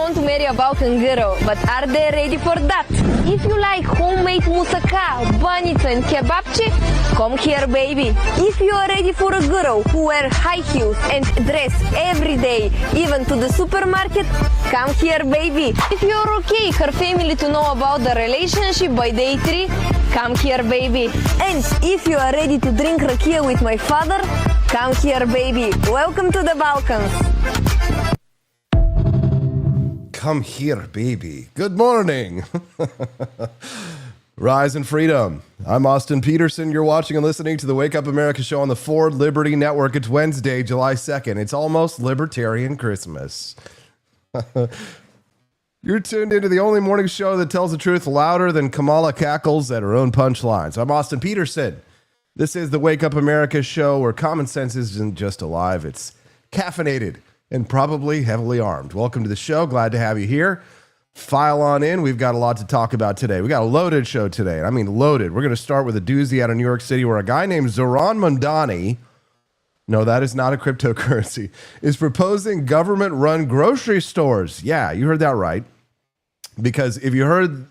want to marry a Balkan girl, but are they ready for that? If you like homemade moussaka, banitsa and kebabchi, come here, baby. If you are ready for a girl who wears high heels and dress every day, even to the supermarket, come here, baby. If you're okay her family to know about the relationship by day 3, come here, baby. And if you are ready to drink rakia with my father, come here, baby. Welcome to the Balkans. Come here, baby. Good morning. Rise and freedom. I'm Austin Peterson. You're watching and listening to the Wake Up America show on the Ford Liberty Network. It's Wednesday, July 2nd. It's almost Libertarian Christmas. You're tuned into the only morning show that tells the truth louder than Kamala cackles at her own punchlines. I'm Austin Peterson. This is the Wake Up America show where common sense isn't just alive, it's caffeinated and probably heavily armed. Welcome to the show. Glad to have you here. File on in. We've got a lot to talk about today. We got a loaded show today. I mean loaded. We're going to start with a doozy out of New York City where a guy named Zohran Mamdani, no, that is not a cryptocurrency, is proposing government-run grocery stores. Yeah, you heard that right. Because if you heard,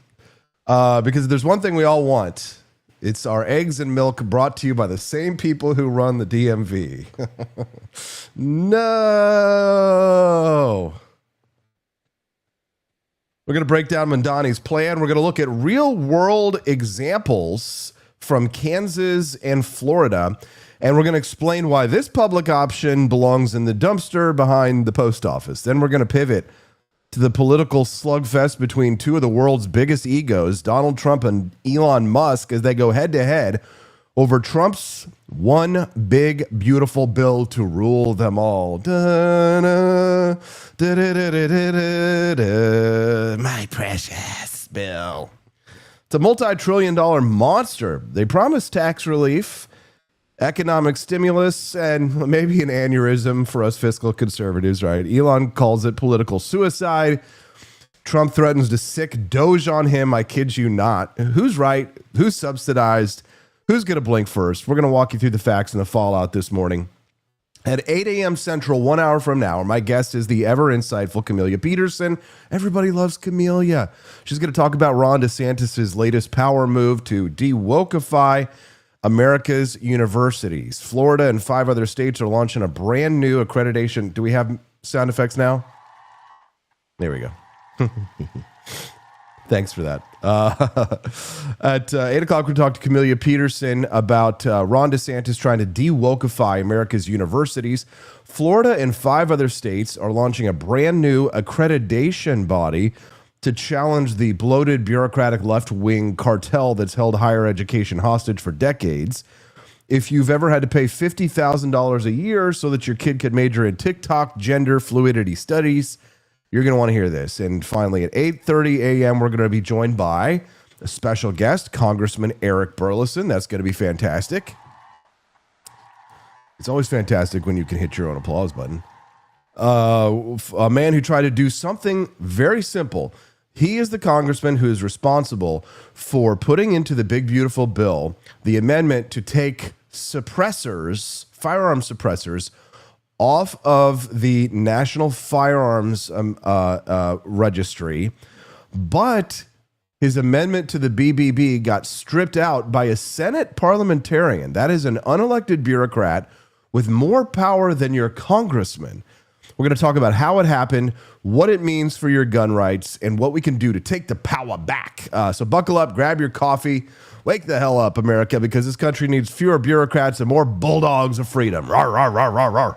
because there's one thing we all want, it's our eggs and milk brought to you by the same people who run the DMV. No. We're going to break down Mamdani's plan. We're going to look at real-world examples from Kansas and Florida, and we're going to explain why this public option belongs in the dumpster behind the post office. Then we're going to pivot to the political slugfest between two of the world's biggest egos, Donald Trump and Elon Musk, as they go head-to-head over Trump's one big, beautiful bill to rule them all. Da-da, da-da-da-da-da-da, my precious bill. It's a multi-trillion-dollar monster. They promise tax relief, economic stimulus, and maybe an aneurysm for us fiscal conservatives, right? Elon calls it political suicide. Trump threatens to sick Doge on him. I kid you not. Who's right? Who's subsidized? Who's going to blink first? We're going to walk you through the facts and the fallout this morning. At 8 a.m. Central, 1 hour from now, my guest is the ever-insightful Camellia Peterson. Everybody loves Camellia. She's going to talk about Ron DeSantis' latest power move to de-wokify America's universities. Florida and 5 other states are launching a brand new accreditation. Do we have sound effects now? There we go. Thanks for that. At 8 o'clock, we'll talk to Camellia Peterson about Ron DeSantis trying to de-wokify America's universities. Florida and 5 other states are launching a brand new accreditation body to challenge the bloated bureaucratic left-wing cartel that's held higher education hostage for decades. If you've ever had to pay $50,000 a year so that your kid could major in TikTok gender fluidity studies, you're going to want to hear this. And finally, at 8:30 a.m., we're going to be joined by a special guest, Congressman Eric Burleson. That's going to be fantastic. It's always fantastic when you can hit your own applause button. A man who tried to do something very simple. He is the congressman who is responsible for putting into the big, beautiful bill the amendment to take suppressors, firearm suppressors, off of the National Firearms Registry. But his amendment to the BBB got stripped out by a Senate parliamentarian. That is an unelected bureaucrat with more power than your congressman. We're going to talk about how it happened, what it means for your gun rights, and what we can do to take the power back. So buckle up, grab your coffee, wake the hell up, America, because this country needs fewer bureaucrats and more bulldogs of freedom. Rawr, rawr, rawr, rawr, rawr.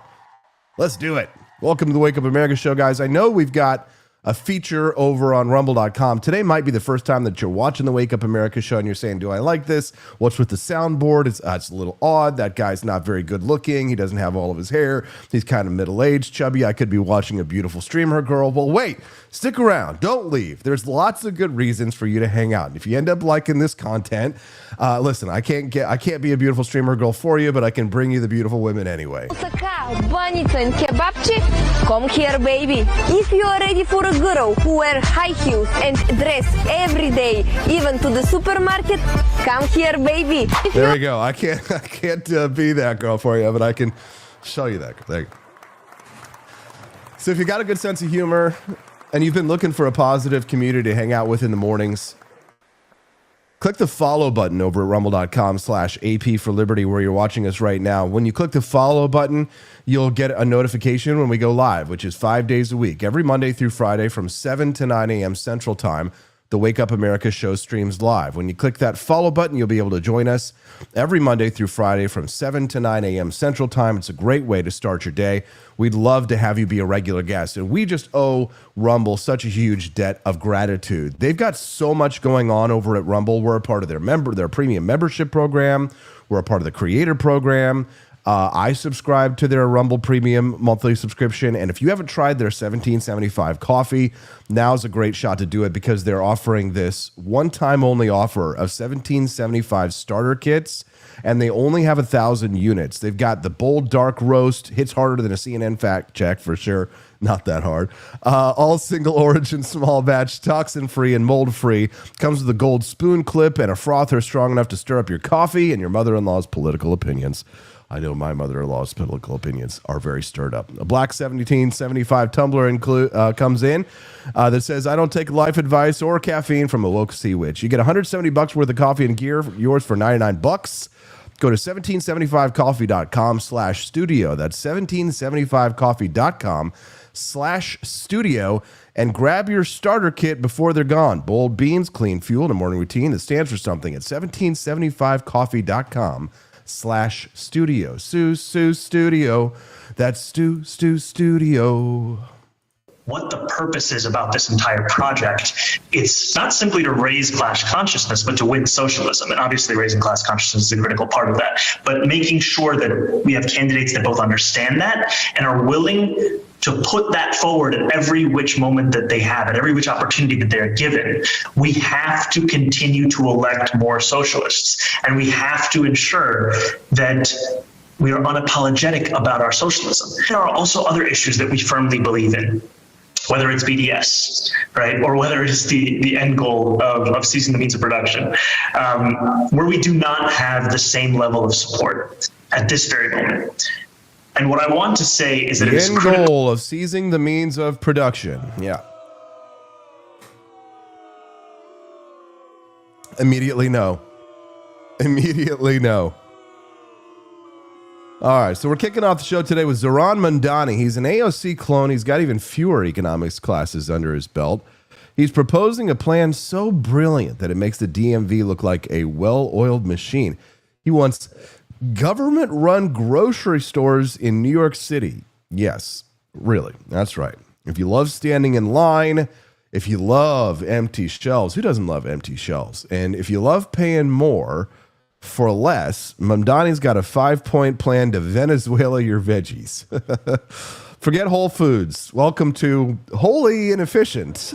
Let's do it. Welcome to the Wake Up America show, guys. I know we've got a feature over on rumble.com. Today might be the first time that you're watching the Wake Up America show and you're saying, do I like this? What's with the soundboard? It's a little odd. That guy's not very good looking. He doesn't have all of his hair. He's kind of middle-aged, chubby. I could be watching a beautiful streamer girl. Well, wait, stick around. Don't leave. There's lots of good reasons for you to hang out. And if you end up liking this content, listen, I can't be a beautiful streamer girl for you, but I can bring you the beautiful women anyway. Banitsa and kebabchi, come here, baby. If you are ready for a girl who wears high heels and dress every day, even to the supermarket, come here, baby. There we go. I can't be that girl for you, but I can show you that. There you go. So if you got a good sense of humor, and you've been looking for a positive community to hang out with in the mornings, click the follow button over at rumble.com/AP for Liberty where you're watching us right now. When you click the follow button, you'll get a notification when we go live, which is 5 days a week, every Monday through Friday from 7 to 9 a.m. Central Time. The Wake Up America show streams live. When you click that follow button, you'll be able to join us every Monday through Friday from 7 to 9 a.m. Central Time. It's a great way to start your day. We'd love to have you be a regular guest. And we just owe Rumble such a huge debt of gratitude. They've got so much going on over at Rumble. We're a part of their premium membership program. We're a part of the creator program. I subscribe to their Rumble Premium monthly subscription, and if you haven't tried their $17.75 coffee, now's a great shot to do it because they're offering this one-time only offer of $17.75 starter kits, and they only have 1,000 units. They've got the bold dark roast, hits harder than a CNN fact check for sure. Not that hard. All single origin, small batch, toxin-free and mold-free. Comes with a gold spoon clip and a frother strong enough to stir up your coffee and your mother-in-law's political opinions. I know my mother-in-law's political opinions are very stirred up. A black 1775 tumbler comes in that says, I don't take life advice or caffeine from a woke sea witch. You get $170 worth of coffee and gear, yours for $99. Go to 1775coffee.com/studio. That's 1775coffee.com/studio and grab your starter kit before they're gone. Bold beans, clean fuel, and a morning routine that stands for something at 1775coffee.com/studio. Sue Studio. That's Stu Studio. What the purpose is about this entire project. It's not simply to raise class consciousness, but to win socialism. And obviously raising class consciousness is a critical part of that. But making sure that we have candidates that both understand that and are willing to put that forward at every which moment that they have, at every which opportunity that they're given. We have to continue to elect more socialists. And we have to ensure that we are unapologetic about our socialism. There are also other issues that we firmly believe in, whether it's BDS, right, or whether it's the end goal of ceasing the means of production, where we do not have the same level of support at this very moment. And what I want to say is that the end goal of seizing the means of production. Yeah. Immediately no. Immediately no. All right, so we're kicking off the show today with Zohran Mamdani. He's an AOC clone. He's got even fewer economics classes under his belt. He's proposing a plan so brilliant that it makes the DMV look like a well-oiled machine. He wants government-run grocery stores in New York City. Yes, really, that's right. If you love standing in line, if you love empty shelves, who doesn't love empty shelves? And if you love paying more for less, Mamdani's got a 5-point plan to Venezuela your veggies. Forget Whole Foods. Welcome to Wholly Inefficient.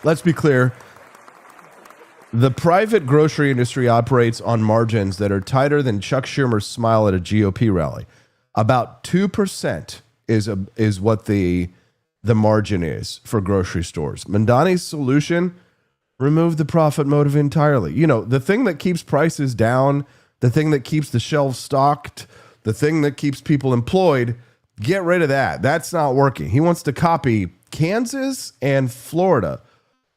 Let's be clear. The private grocery industry operates on margins that are tighter than Chuck Schumer's smile at a GOP rally. About 2% is what the margin is for grocery stores. Mamdani's solution: remove the profit motive entirely. You know, the thing that keeps prices down, the thing that keeps the shelves stocked, the thing that keeps people employed, get rid of that. That's not working. He wants to copy Kansas and Florida.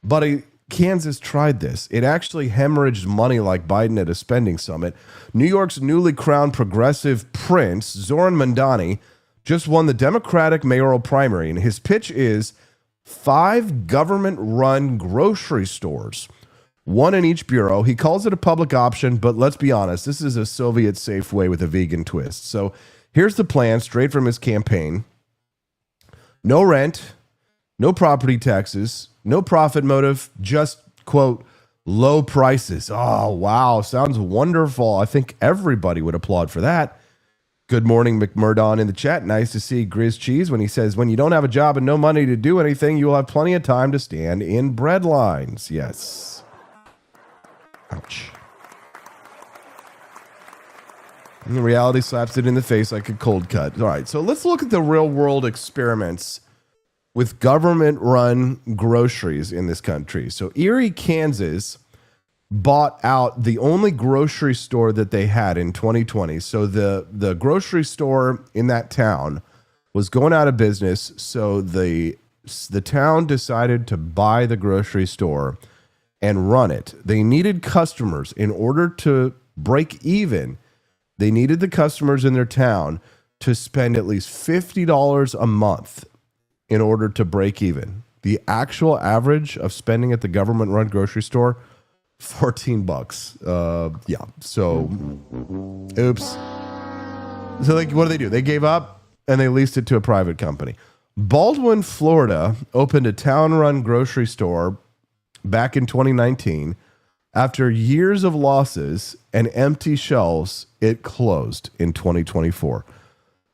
But Kansas tried this. It actually hemorrhaged money like Biden at a spending summit. New York's newly crowned progressive prince, Zohran Mamdani, just won the Democratic mayoral primary, and his pitch is 5 government-run grocery stores, 1 in each bureau. He calls it a public option, but let's be honest, this is a Soviet-safe way with a vegan twist. So here's the plan, straight from his campaign. No rent, no property taxes, no profit motive, just, quote, low prices. Oh, wow, sounds wonderful. I think everybody would applaud for that. Good morning, McMurdon in the chat. Nice to see Grizz Cheese when he says, when you don't have a job and no money to do anything, you will have plenty of time to stand in bread lines. Yes. Ouch. And the reality slaps it in the face like a cold cut. All right, so let's look at the real world experiments with government-run groceries in this country. So Erie, Kansas bought out the only grocery store that they had in 2020. So the grocery store in that town was going out of business. So the town decided to buy the grocery store and run it. They needed customers in order to break even. They needed the customers in their town to spend at least $50 a month in order to break even. The actual average of spending at the government-run grocery store, $14. Yeah. So, oops. So, like, what do? They gave up and they leased it to a private company. Baldwin, Florida, opened a town-run grocery store back in 2019. After years of losses and empty shelves, it closed in 2024.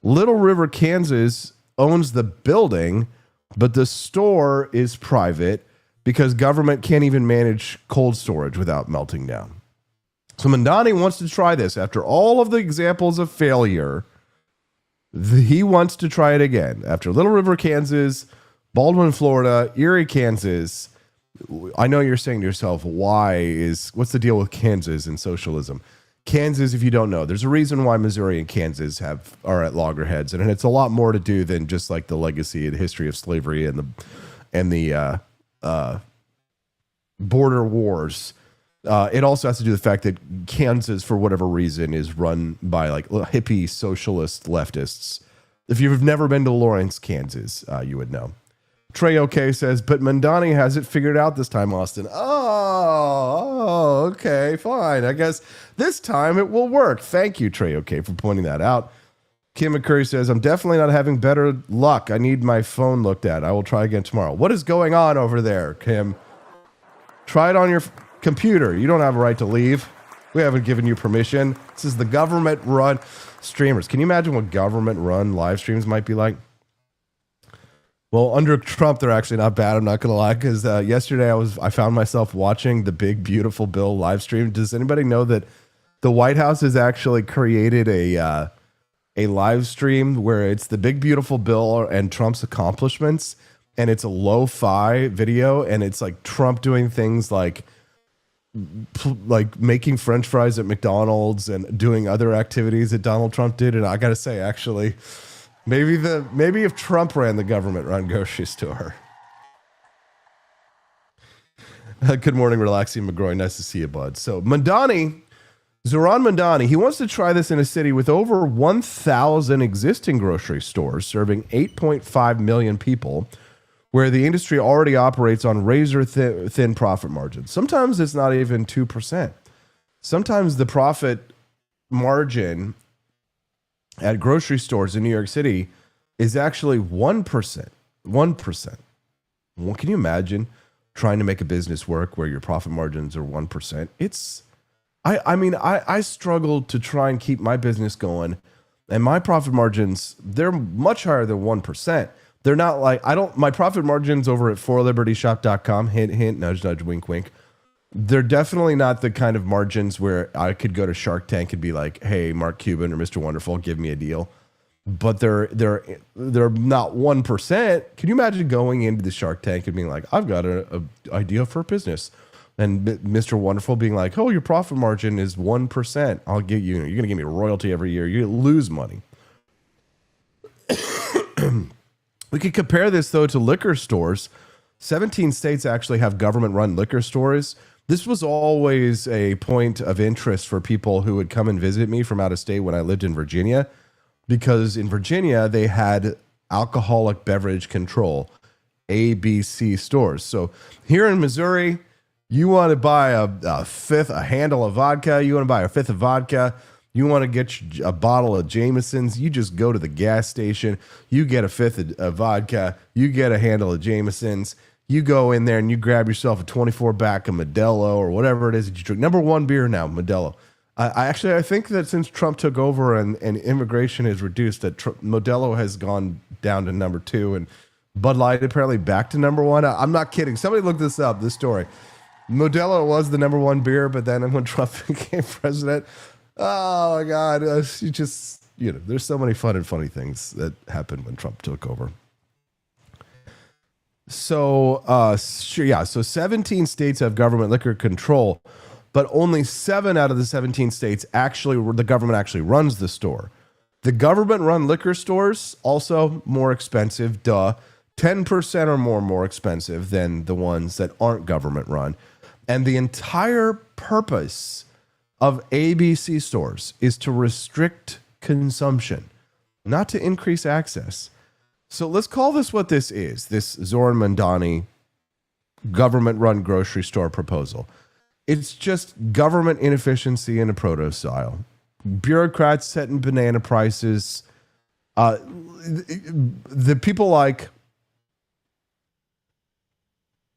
Little River, Kansas owns the building, but the store is private because government can't even manage cold storage without melting down. So Mamdani wants to try this. After all of the examples of failure, he wants to try it again. After Little River, Kansas, Baldwin, Florida, Erie, Kansas. I know you're saying to yourself, what's the deal with Kansas and socialism? Kansas, if you don't know, there's a reason why Missouri and Kansas are at loggerheads, and it's a lot more to do than just like the legacy and history of slavery and the border wars. It also has to do with the fact that Kansas, for whatever reason, is run by like hippie socialist leftists. If you've never been to Lawrence, Kansas, you would know. Trey OK says, but Mamdani has it figured out this time, Austin. Oh, okay, fine. I guess this time it will work. Thank you, Trey OK, for pointing that out. Kim McCurry says, I'm definitely not having better luck. I need my phone looked at. I will try again tomorrow. What is going on over there, Kim? Try it on your computer. You don't have a right to leave. We haven't given you permission. This is the government-run streamers. Can you imagine what government-run live streams might be like? Well, under Trump, they're actually not bad. I'm not going to lie, because yesterday I found myself watching the Big Beautiful Bill live stream. Does anybody know that the White House has actually created a live stream where it's the Big Beautiful Bill and Trump's accomplishments, and it's a lo-fi video, and it's like Trump doing things like making French fries at McDonald's and doing other activities that Donald Trump did. And I got to say, actually, maybe if Trump ran the government-run grocery store. Good morning, Relaxing McGroy. Nice to see you, bud. So Zohran Mamdani, he wants to try this in a city with over 1,000 existing grocery stores serving 8.5 million people, where the industry already operates on razor-thin profit margins. Sometimes it's not even 2%. Sometimes the profit margin at grocery stores in New York City is actually 1%. 1%. Well, can you imagine trying to make a business work where your profit margins are 1%? I struggle to try and keep my business going, and my profit margins, they're much higher than 1%. They're not like, my profit margins over at forlibertyshop.com, hint, hint, nudge, nudge, wink, wink. They're definitely not the kind of margins where I could go to Shark Tank and be like, hey, Mark Cuban or Mr. Wonderful, give me a deal. But they're not 1%. Can you imagine going into the Shark Tank and being like, I've got an idea for a business, and Mr. Wonderful being like, oh, your profit margin is 1%. I'll get you. You're going to give me a royalty every year. You lose money. We could compare this, though, to liquor stores. 17 states actually have government-run liquor stores. This was always a point of interest for people who would come and visit me from out of state when I lived in Virginia, because in Virginia, they had alcoholic beverage control, ABC stores. So here in Missouri, you want to buy a handle of vodka, you want to buy a fifth of vodka, you want to get a bottle of Jameson's, you just go to the gas station, you get a fifth of vodka, you get a handle of Jameson's, you go in there and you grab yourself a 24-pack of Modelo or whatever it is that you drink. Number one beer now, Modelo. I think that since Trump took over and immigration has reduced, that Modelo has gone down to number 2, and Bud Light apparently back to number 1. I'm not kidding. Somebody look this up, this story. Modelo was the number 1 beer, but then when Trump became president, oh my God, there's so many fun and funny things that happened when Trump took over. So, so 17 states have government liquor control, but only 7 out of the 17 states the government actually runs the store. The government-run liquor stores, also more expensive, duh. 10% or more expensive than the ones that aren't government-run. And the entire purpose of ABC stores is to restrict consumption, not to increase access. So let's call this what this is, this Zohran Mamdani government-run grocery store proposal. It's just government inefficiency in a proto-style. Bureaucrats setting banana prices. The people like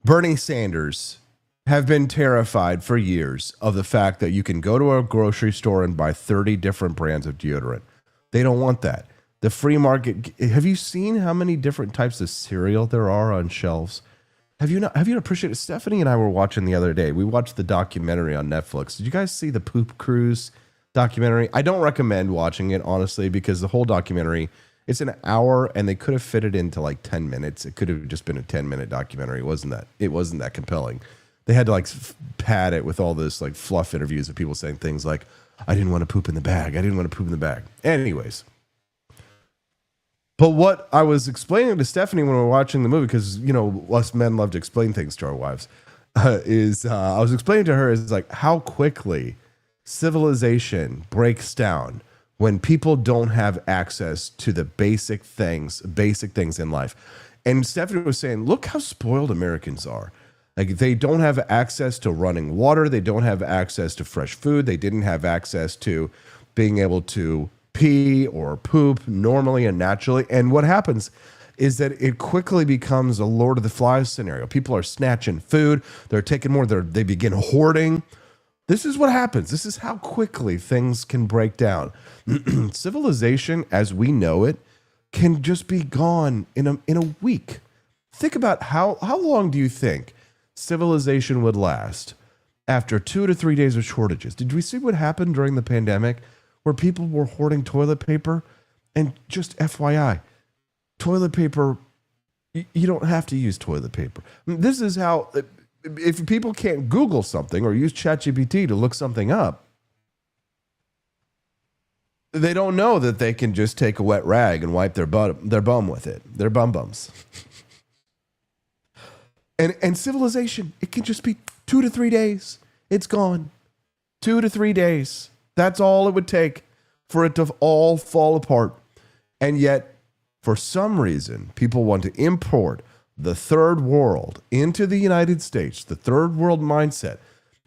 Bernie Sanders have been terrified for years of the fact that you can go to a grocery store and buy 30 different brands of deodorant. They don't want that. The free market. Have you seen how many different types of cereal there are on shelves? Have you appreciated? Stephanie and I were watching the other day. We watched the documentary on Netflix. Did you guys see the Poop Cruise documentary? I don't recommend watching it, honestly, because the whole documentary, it's an hour and they could have fit it into like 10 minutes. It could have just been a 10-minute documentary. It wasn't that compelling. They had to like pad it with all this like fluff interviews of people saying things like, I didn't want to poop in the bag. I didn't want to poop in the bag. Anyways. But what I was explaining to Stephanie when we were watching the movie, because, you know, us men love to explain things to our wives, I was explaining to her is like how quickly civilization breaks down when people don't have access to the basic things in life. And Stephanie was saying, look how spoiled Americans are. Like, they don't have access to running water. They don't have access to fresh food. They didn't have access to being able to pee or poop normally and naturally. And what happens is that it quickly becomes a Lord of the Flies scenario. People are snatching food. They're taking more. They begin hoarding. This is what happens. This is how quickly things can break down. Civilization, as we know it, can just be gone in a week. Think about how long do you think civilization would last after 2 to 3 days of shortages? Did we see what happened during the pandemic where people were hoarding toilet paper? And just FYI, toilet paper, you don't have to use toilet paper. This is how, if people can't Google something or use ChatGPT to look something up, they don't know that they can just take a wet rag and wipe their bum with it. Their bums. And civilization, it can just be 2 to 3 days. It's gone. 2 to 3 days. That's all it would take for it to all fall apart. And yet, for some reason, people want to import the third world into the United States, the third world mindset.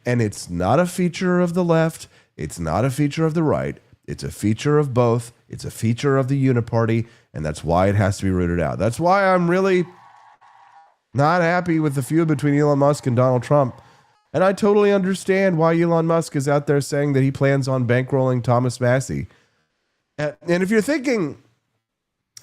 And it's not a feature of the left. It's not a feature of the right. It's a feature of both. It's a feature of the uniparty. And that's why it has to be rooted out. That's why I'm really not happy with the feud between Elon Musk and Donald Trump. And I totally understand why Elon Musk is out there saying that he plans on bankrolling Thomas Massey. And if you're thinking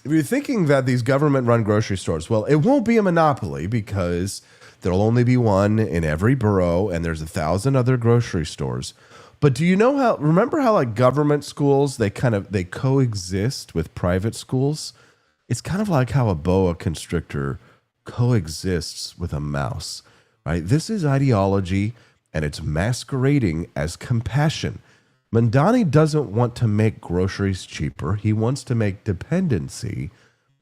that these government-run grocery stores, well, it won't be a monopoly because there'll only be one in every borough and there's 1,000 other grocery stores. But do you know remember how like government schools, they coexist with private schools? It's kind of like how a boa constrictor coexists with a mouse, right? This is ideology and it's masquerading as compassion. Mamdani doesn't want to make groceries cheaper. He wants to make dependency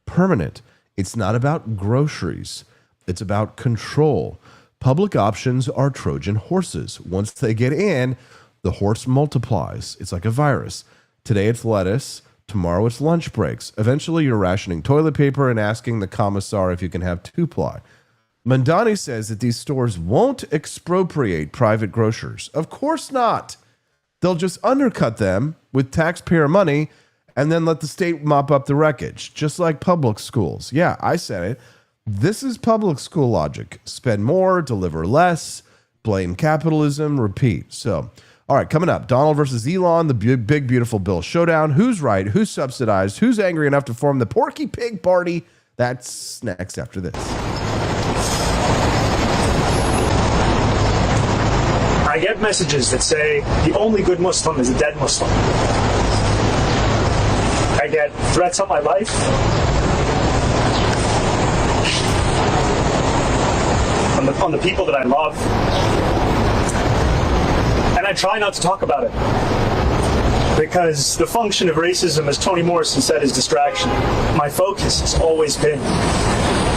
permanent. It's not about groceries. It's about control. Public options are Trojan horses. Once they get in, the horse multiplies. It's like a virus. Today it's lettuce. Tomorrow it's lunch breaks. Eventually you're rationing toilet paper and asking the commissar if you can have 2-ply. Mamdani says that these stores won't expropriate private grocers. Of course not. They'll just undercut them with taxpayer money and then let the state mop up the wreckage, just like public schools. Yeah, I said it. This is public school logic. Spend more, deliver less, blame capitalism, repeat. So, all right, coming up, Donald versus Elon, the big, beautiful bill showdown. Who's right? Who's subsidized? Who's angry enough to form the Porky Pig Party? That's next after this. I get messages that say the only good Muslim is a dead Muslim. I get threats on my life. On the people that I love. And I try not to talk about it. because the function of racism, as Toni Morrison said, is distraction. My focus has always been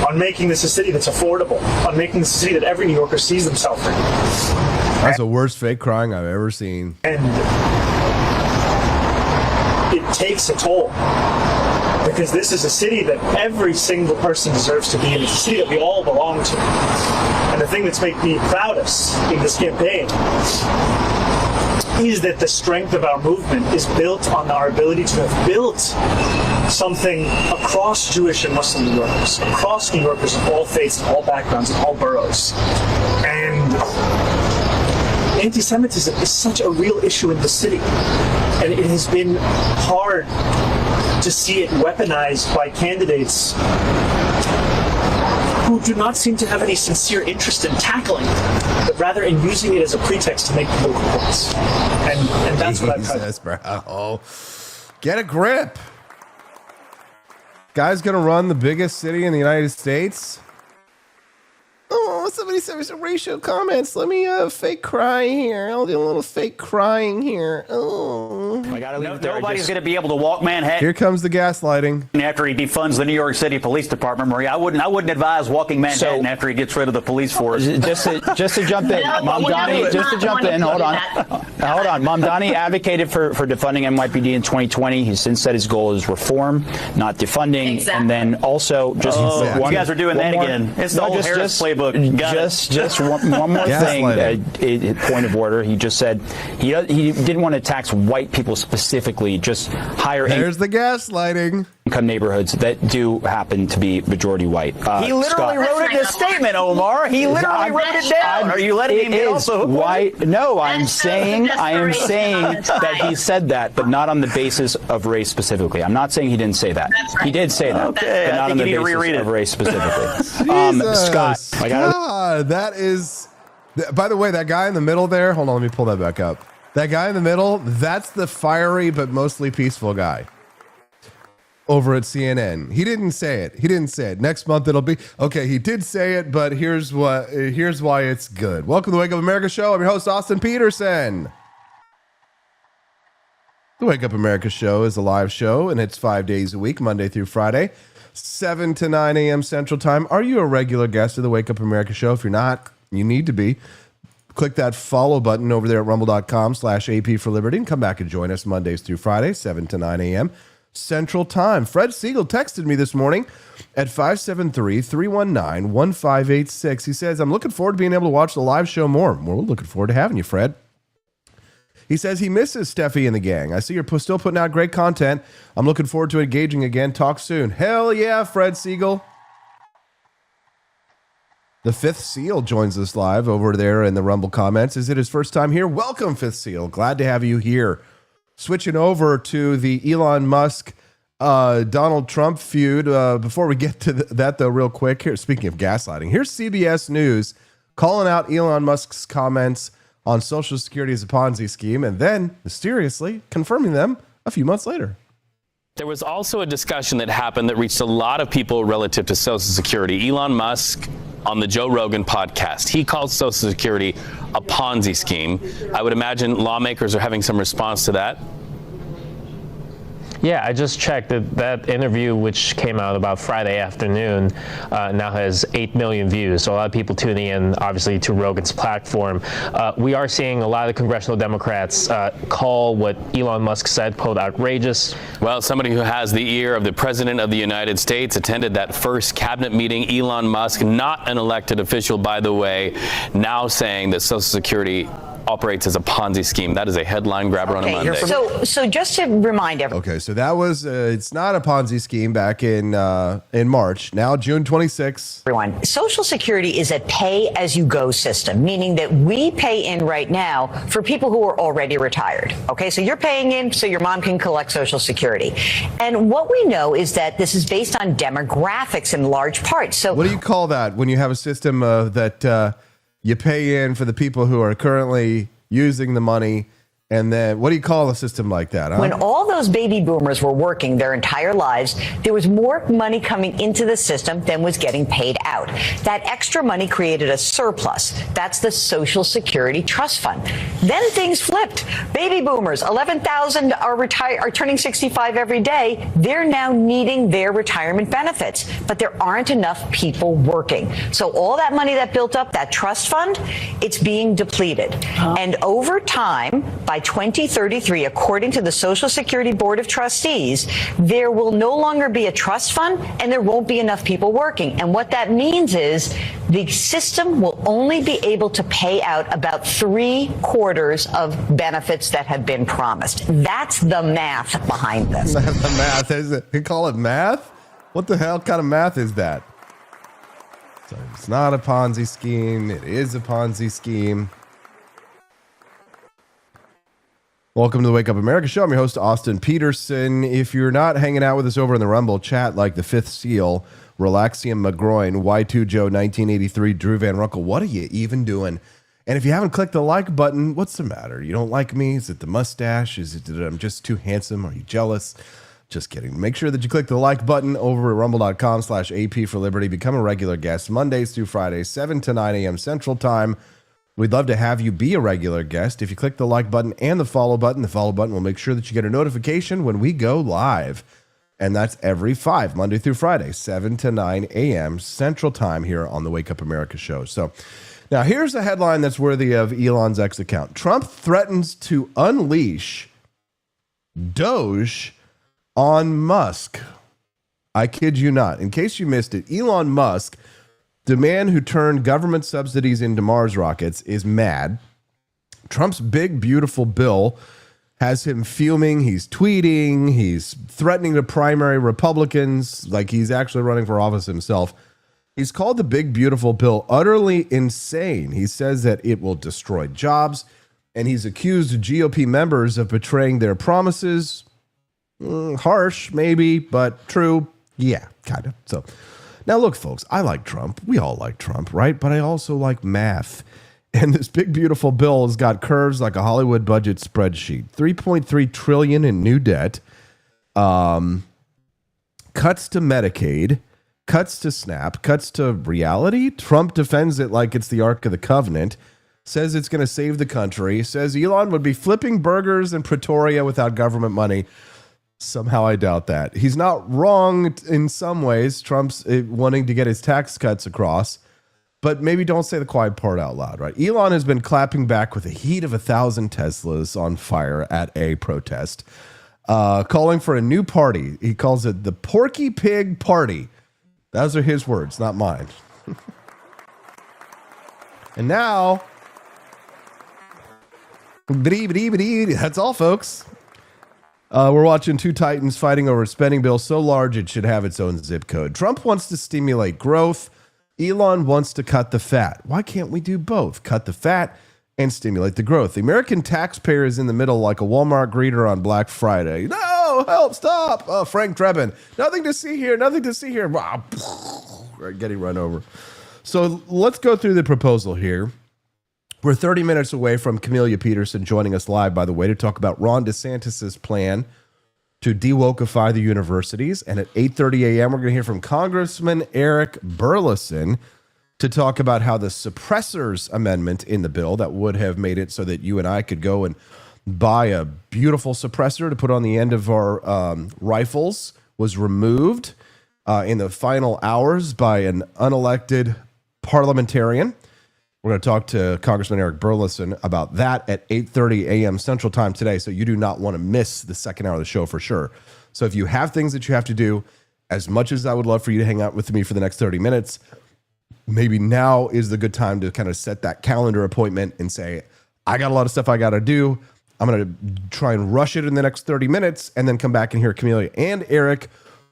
on making this a city that's affordable, on making this a city that every New Yorker sees themselves in. That's the worst fake crying I've ever seen. And it takes a toll, because this is a city that every single person deserves to be in. It's a city that we all belong to. And the thing that's made me proudest in this campaign is that the strength of our movement is built on our ability to have built something across Jewish and Muslim New Yorkers, across New Yorkers of all faiths, all backgrounds, and all boroughs. And anti-Semitism is such a real issue in the city. And it has been hard to see it weaponized by candidates who do not seem to have any sincere interest in tackling it, but rather in using it as a pretext to make political points. And that's what I've tried. Bro. Get a grip. Guy's going to run the biggest city in the United States. Oh, somebody sent me some racial comments. Let me fake cry here. I'll do a little fake crying here. Oh. I gotta leave nobody's going to be able to walk Manhattan. Here comes the gaslighting. After he defunds the New York City Police Department, Marie, I wouldn't advise walking Manhattan after he gets rid of the police force. Just to jump in, Mamdani. Just to jump in. Hold on. Mamdani advocated for defunding NYPD in 2020. He's since said his goal is reform, not defunding. Exactly. And then also just you guys are doing that again. It's the old Harris playbook. Just one more thing. Point of order. He just said he didn't want to tax white people specifically. Just higher. There's the gaslighting. Income neighborhoods that do happen to be majority white. He literally wrote it in his statement, Omar. He literally wrote it down. Are you letting him get off the hook? White? No, I am saying that he said that, but not on the basis of race specifically. I'm not saying he didn't say that. Right. He did say that, okay, but not on the basis of race specifically. Scott, God, that is. By the way, that guy in the middle there. Hold on, let me pull that back up. That guy in the middle. That's the fiery but mostly peaceful guy over at CNN. He didn't say it. Next month it'll be okay. He did say it, but here's why it's good. Welcome to the Wake Up America show. I'm your host, Austin Peterson. The Wake Up America show is a live show, and it's 5 days a week, Monday through Friday, 7 to 9 a.m. Central Time. Are you a regular guest of the Wake Up America show? If you're not, you need to be. Click that follow button over there at rumble.com/AP for Liberty and come back and join us Mondays through Fridays, 7 to 9 a.m. Central Time. Fred Siegel texted me this morning at 573-319-1586. He says, I'm looking forward to being able to watch the live show more. We're looking forward to having you, Fred. He says he misses Steffi and the gang. I see you're still putting out great content. I'm looking forward to engaging again. Talk soon. Hell yeah, Fred Siegel. The Fifth Seal joins us live over there in the Rumble comments. Is it his first time here? Welcome, Fifth Seal. Glad to have you here. Switching over to the Elon Musk, Donald Trump feud. Before we get to that, though, real quick, here, speaking of gaslighting, here's CBS News calling out Elon Musk's comments on Social Security as a Ponzi scheme, and then mysteriously confirming them a few months later. There was also a discussion that happened that reached a lot of people relative to Social Security. Elon Musk on the Joe Rogan podcast, he called Social Security a Ponzi scheme. I would imagine lawmakers are having some response to that. Yeah, I just checked that interview, which came out about Friday afternoon, now has 8 million views. So a lot of people tuning in, obviously, to Rogan's platform. We are seeing a lot of congressional Democrats call what Elon Musk said, quote, outrageous. Well, somebody who has the ear of the President of the United States attended that first cabinet meeting. Elon Musk, not an elected official, by the way, now saying that Social Security operates as a Ponzi scheme. That is a headline grabber on a Monday. So just to remind everyone. Okay, so that was, it's not a Ponzi scheme back in March. Now, June 26th. Everyone, Social Security is a pay-as-you-go system, meaning that we pay in right now for people who are already retired. Okay, so you're paying in so your mom can collect Social Security. And what we know is that this is based on demographics in large part. So what do you call that when you have a system that you pay in for the people who are currently using the money, And then what do you call a system like that? Huh? When all those baby boomers were working their entire lives, there was more money coming into the system than was getting paid out. That extra money created a surplus. That's the Social Security Trust Fund. Then things flipped. Baby boomers, 11,000 are turning 65 every day. They're now needing their retirement benefits, but there aren't enough people working. So all that money that built up, that trust fund, it's being depleted. And over time, by 2033, according to the Social Security Board of Trustees, there will no longer be a trust fund and there won't be enough people working. And what that means is the system will only be able to pay out about 3/4 of benefits that have been promised. That's the math behind this. The math, is it? You call it math? What the hell kind of math is that? So it's not a Ponzi scheme. It is a Ponzi scheme. Welcome to the Wake Up America Show. I'm your host, Austin Peterson. If you're not hanging out with us over in the Rumble chat like the Fifth Seal, Relaxium McGroin, Y2 Joe 1983, Drew Van Runkle, what are you even doing? And if you haven't clicked the like button, what's the matter? You don't like me? Is it the mustache? Is it that I'm just too handsome? Are you jealous? Just kidding. Make sure that you click the like button over at rumble.com/AP for Liberty. Become a regular guest Mondays through Fridays, 7 to 9 a.m. Central Time. We'd love to have you be a regular guest. If you click the like button and the follow button will make sure that you get a notification when we go live. And that's every 5, Monday through Friday, 7 to 9 a.m. Central Time here on the Wake Up America Show. So now here's a headline that's worthy of Elon's X account. Trump threatens to unleash Doge on Musk. I kid you not. In case you missed it, Elon Musk, the man who turned government subsidies into Mars rockets, is mad. Trump's big, beautiful bill has him fuming. He's tweeting. He's threatening to primary Republicans like he's actually running for office himself. He's called the big, beautiful bill utterly insane. He says that it will destroy jobs, and he's accused GOP members of betraying their promises. Harsh, maybe, but true. Yeah, kind of. So now look, folks, I like Trump. We all like Trump, right? But I also like math. And this big, beautiful bill has got curves like a Hollywood budget spreadsheet. $3.3 trillion in new debt, cuts to Medicaid, cuts to SNAP, cuts to reality. Trump defends it like it's the Ark of the Covenant, says it's going to save the country, says Elon would be flipping burgers in Pretoria without government money. Somehow I doubt that. He's not wrong in some ways. Trump's wanting to get his tax cuts across, but maybe don't say the quiet part out loud, right? Elon has been clapping back with the heat of 1,000 Teslas on fire at a protest, calling for a new party. He calls it the Porky Pig Party. Those are his words, not mine. And now, that's all, folks. We're watching two titans fighting over a spending bill so large it should have its own zip code. Trump wants to stimulate growth. Elon wants to cut the fat. Why can't we do both? Cut the fat and stimulate the growth. The American taxpayer is in the middle like a Walmart greeter on Black Friday. No, help, stop. Frank Drebin. Nothing to see here. Nothing to see here. Getting run over. So let's go through the proposal here. We're 30 minutes away from Camelia Peterson joining us live, by the way, to talk about Ron DeSantis' plan to de-wokify the universities. And at 8:30 a.m., we're going to hear from Congressman Eric Burleson to talk about how the suppressors amendment in the bill that would have made it so that you and I could go and buy a beautiful suppressor to put on the end of our rifles was removed in the final hours by an unelected parliamentarian. We're going to talk to Congressman Eric Burleson about that at 8:30 a.m. Central Time today, so you do not want to miss the second hour of the show for sure. So if you have things that you have to do, as much as I would love for you to hang out with me for the next 30 minutes, maybe now is the good time to kind of set that calendar appointment and say, I got a lot of stuff I got to do. I'm going to try and rush it in the next 30 minutes and then come back and hear Camelia and Eric.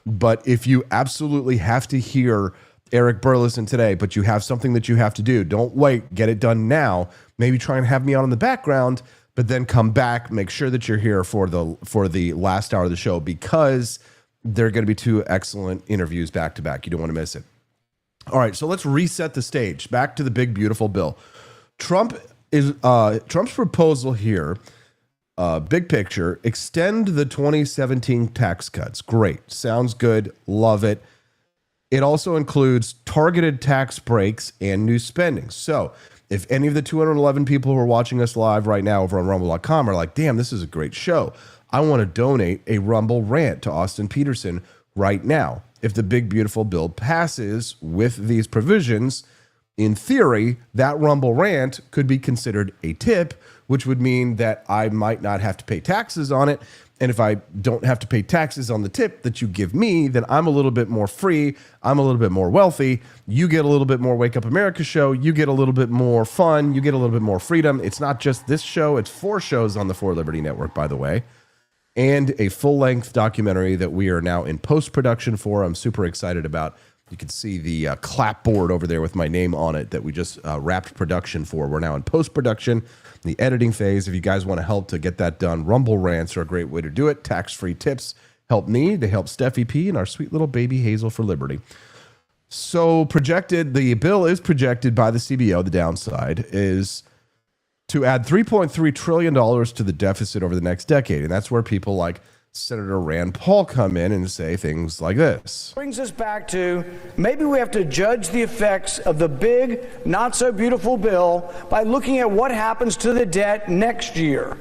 But if you absolutely have to hear Eric Burleson today, but you have something that you have to do, don't wait, get it done now. Maybe try and have me on in the background, but then come back, make sure that you're here for the last hour of the show, because there are going to be two excellent interviews back to back. You don't want to miss it. All right, so let's reset the stage. Back to the big, beautiful bill. Trump's proposal here big picture, extend the 2017 tax cuts. Great. Sounds good. Love it. It also includes targeted tax breaks and new spending. So if any of the 211 people who are watching us live right now over on rumble.com are like, damn, this is a great show, I want to donate a Rumble rant to Austin Peterson right now. If the big, beautiful bill passes with these provisions, in theory, that Rumble rant could be considered a tip, which would mean that I might not have to pay taxes on it. And if I don't have to pay taxes on the tip that you give me, then I'm a little bit more free. I'm a little bit more wealthy. You get a little bit more Wake Up America show. You get a little bit more fun. You get a little bit more freedom. It's not just this show. It's 4 shows on the 4 Liberty Network, by the way, and a full-length documentary that we are now in post-production for. I'm super excited about. You can see the clapboard over there with my name on it that we just wrapped production for. We're now in post-production, the editing phase. If you guys want to help to get that done, Rumble rants are a great way to do it. Tax-free tips help me. They help Steffi P and our sweet little baby Hazel for Liberty. So the bill is projected by the CBO, the downside, is to add $3.3 trillion to the deficit over the next decade. And that's where people like Senator Rand Paul come in and say things like this. Brings us back to maybe we have to judge the effects of the big, not so beautiful bill by looking at what happens to the debt next year.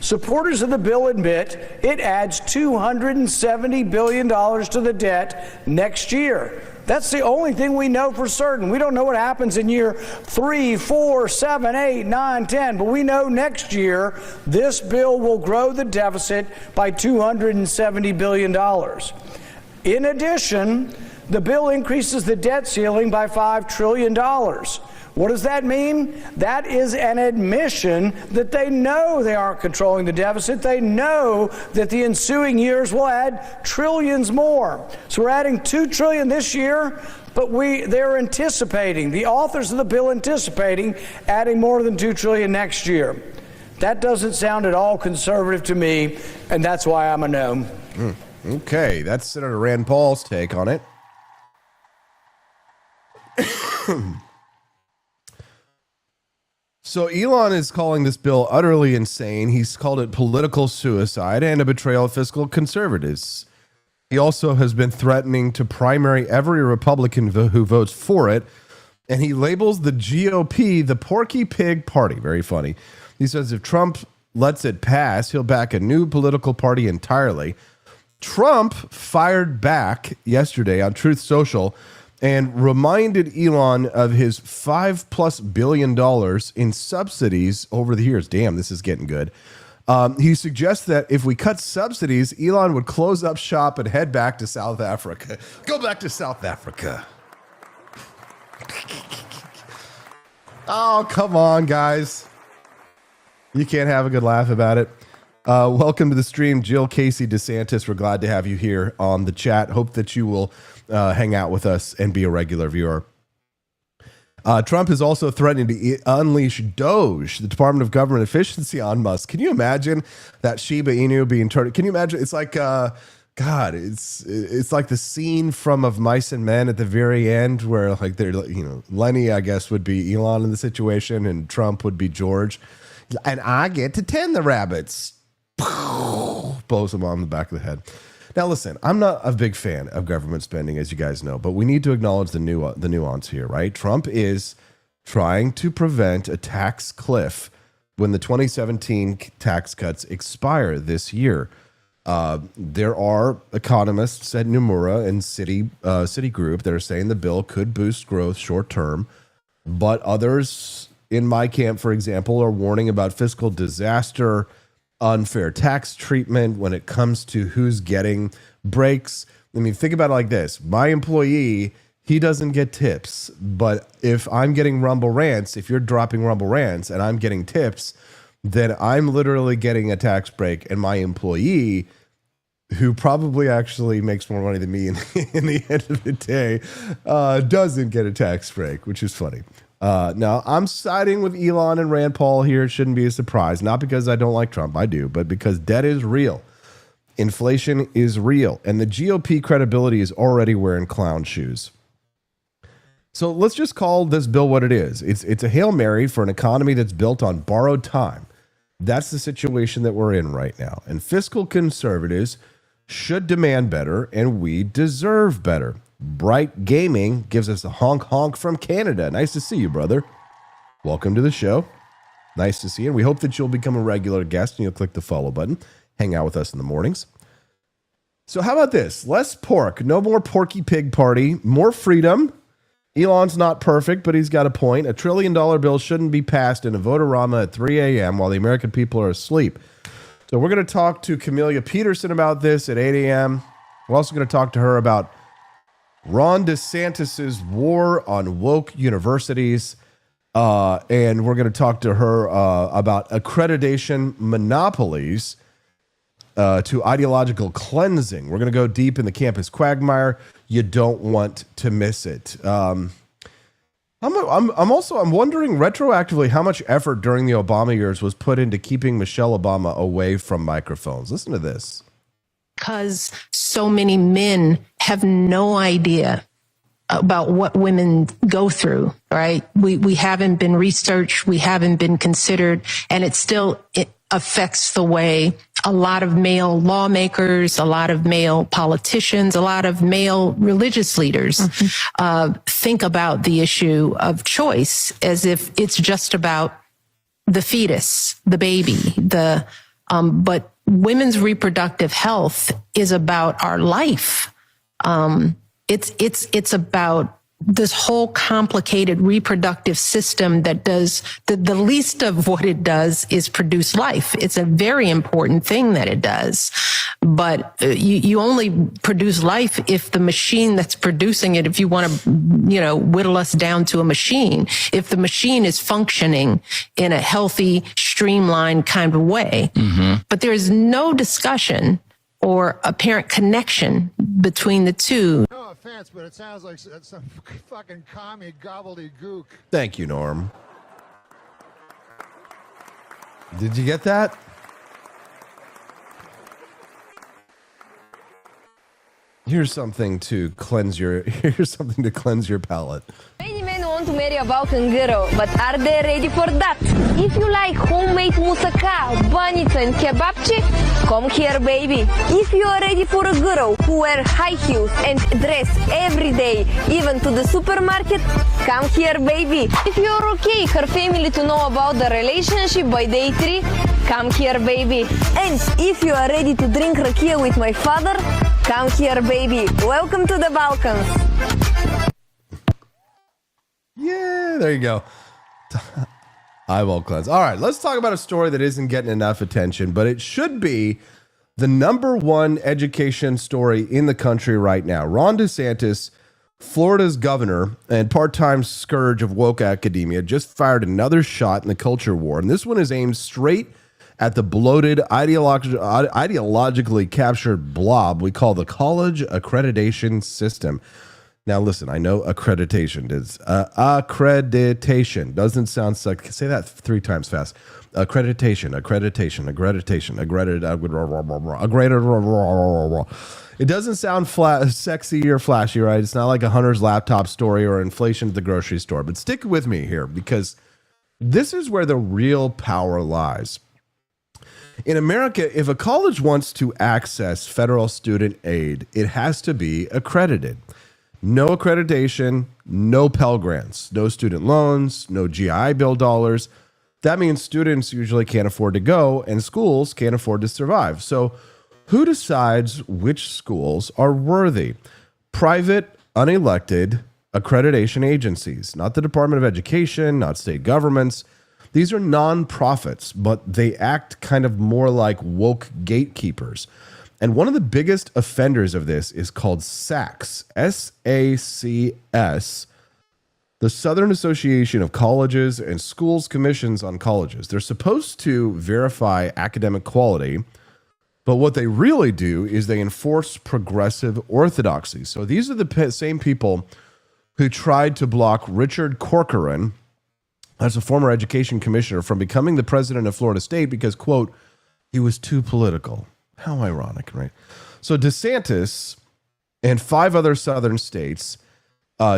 Supporters of the bill admit it adds $270 billion to the debt next year. That's the only thing we know for certain. We don't know what happens in year 3, 4, 7, 8, 9, 10, but we know next year this bill will grow the deficit by $270 billion. In addition, the bill increases the debt ceiling by $5 trillion. What does that mean? That is an admission that they know they aren't controlling the deficit. They know that the ensuing years will add trillions more. So we're adding $2 trillion this year, but they're anticipating, the authors of the bill anticipating adding more than $2 trillion next year. That doesn't sound at all conservative to me, and that's why I'm a no. Okay, that's Senator Rand Paul's take on it. So Elon is calling this bill utterly insane. He's called it political suicide and a betrayal of fiscal conservatives. He also has been threatening to primary every Republican who votes for it. And he labels the GOP the Porky Pig Party. Very funny. He says if Trump lets it pass, he'll back a new political party entirely. Trump fired back yesterday on Truth Social and reminded Elon of his $5+ billion in subsidies over the years. Damn, this is getting good. He suggests that if we cut subsidies, Elon would close up shop and head back to South Africa. Go back to South Africa. Oh, come on, guys. You can't have a good laugh about it. Welcome to the stream, Jill, Casey, DeSantis. We're glad to have you here on the chat. Hope that you will hang out with us and be a regular viewer. Trump is also threatening to unleash Doge, the Department of Government Efficiency, on Musk. Can you imagine that Shiba Inu being turned? Can you imagine? It's like, God, it's like the scene from Of Mice and Men at the very end, where like they're, Lenny, I guess, would be Elon in the situation, and Trump would be George, and I get to tend the rabbits. Blows him on the back of the head. Now, listen, I'm not a big fan of government spending, as you guys know, but we need to acknowledge the nuance here, right? Trump is trying to prevent a tax cliff when the 2017 tax cuts expire this year. There are economists at Nomura and Citigroup that are saying the bill could boost growth short term, but others in my camp, for example, are warning about fiscal disaster, unfair tax treatment when it comes to who's getting breaks. I mean, think about it like this. My employee, he doesn't get tips, but if I'm getting Rumble Rants, if you're dropping Rumble Rants and I'm getting tips, then I'm literally getting a tax break, and my employee, who probably actually makes more money than me in the end of the day, doesn't get a tax break, which is funny. Now, I'm siding with Elon and Rand Paul here. It shouldn't be a surprise. Not because I don't like Trump. I do. But because debt is real. Inflation is real. And the GOP credibility is already wearing clown shoes. So let's just call this bill what it is. It's a Hail Mary for an economy that's built on borrowed time. That's the situation that we're in right now. And fiscal conservatives should demand better, and we deserve better. Bright Gaming gives us a honk honk from Canada. Nice to see you, brother. Welcome to the show. Nice to see you. And we hope that you'll become a regular guest and you'll click the follow button. Hang out with us in the mornings. So how about this? Less pork. No more Porky Pig party. More freedom. Elon's not perfect, but he's got a point. $1 trillion bill shouldn't be passed in a vote-a-rama at 3 a.m. while the American people are asleep. So we're going to talk to Camelia Peterson about this at 8 a.m. We're also going to talk to her about Ron DeSantis' war on woke universities. And we're going to talk to her about accreditation monopolies to ideological cleansing. We're going to go deep in the campus quagmire. You don't want to miss it. I'm wondering retroactively how much effort during the Obama years was put into keeping Michelle Obama away from microphones. Listen to this. Because so many men have no idea about what women go through, right? We haven't been researched, we haven't been considered, and it affects the way a lot of male lawmakers, a lot of male politicians, a lot of male religious leaders think about the issue of choice as if it's just about the fetus, the baby, but women's reproductive health is about our life. It's about this whole complicated reproductive system that does the least of what it does is produce life. It's a very important thing that it does, but you only produce life if the machine that's producing it, if you want to, whittle us down to a machine, if the machine is functioning in a healthy, streamlined kind of way. But there is no discussion or apparent connection between the two. No offense, but it sounds like some fucking commie gobbledygook. Thank you, Norm. Did you get that? Here's something to cleanse your palate. Many men want to marry a Balkan girl, but are they ready for that? If you like homemade moussaka, banica and kebabchi, come here, baby. If you are ready for a girl who wear high heels and dress every day, even to the supermarket, come here, baby. If you're okay her family to know about the relationship by day 3, come here, baby. And if you are ready to drink rakia with my father, come here, baby. Welcome to the Balkans. Yeah, there you go. Eyeball cleanse. All right, let's talk about a story that isn't getting enough attention, but it should be the #1 education story in the country right now. Ron DeSantis, Florida's governor and part-time scourge of woke academia, just fired another shot in the culture war, and this one is aimed straight at the bloated, ideologically captured blob we call the college accreditation system. Now, listen, I know accreditation is accreditation. Doesn't sound like, say that 3 times fast. Accreditation. It doesn't sound sexy or flashy, right? It's not like a Hunter's laptop story or inflation at the grocery store. But stick with me here, because this is where the real power lies. In America, if a college wants to access federal student aid, it has to be accredited. No accreditation, no Pell Grants, no student loans, no GI Bill dollars. That means students usually can't afford to go and schools can't afford to survive. So who decides which schools are worthy? Private, unelected accreditation agencies, not the Department of Education, not state governments. These are nonprofits, but they act kind of more like woke gatekeepers. And one of the biggest offenders of this is called SACS, S-A-C-S, the Southern Association of Colleges and Schools Commissions on Colleges. They're supposed to verify academic quality, but what they really do is they enforce progressive orthodoxy. So these are the same people who tried to block Richard Corcoran, as a former education commissioner, from becoming the president of Florida State because, quote, he was too political. How ironic, right? So DeSantis and 5 other southern states,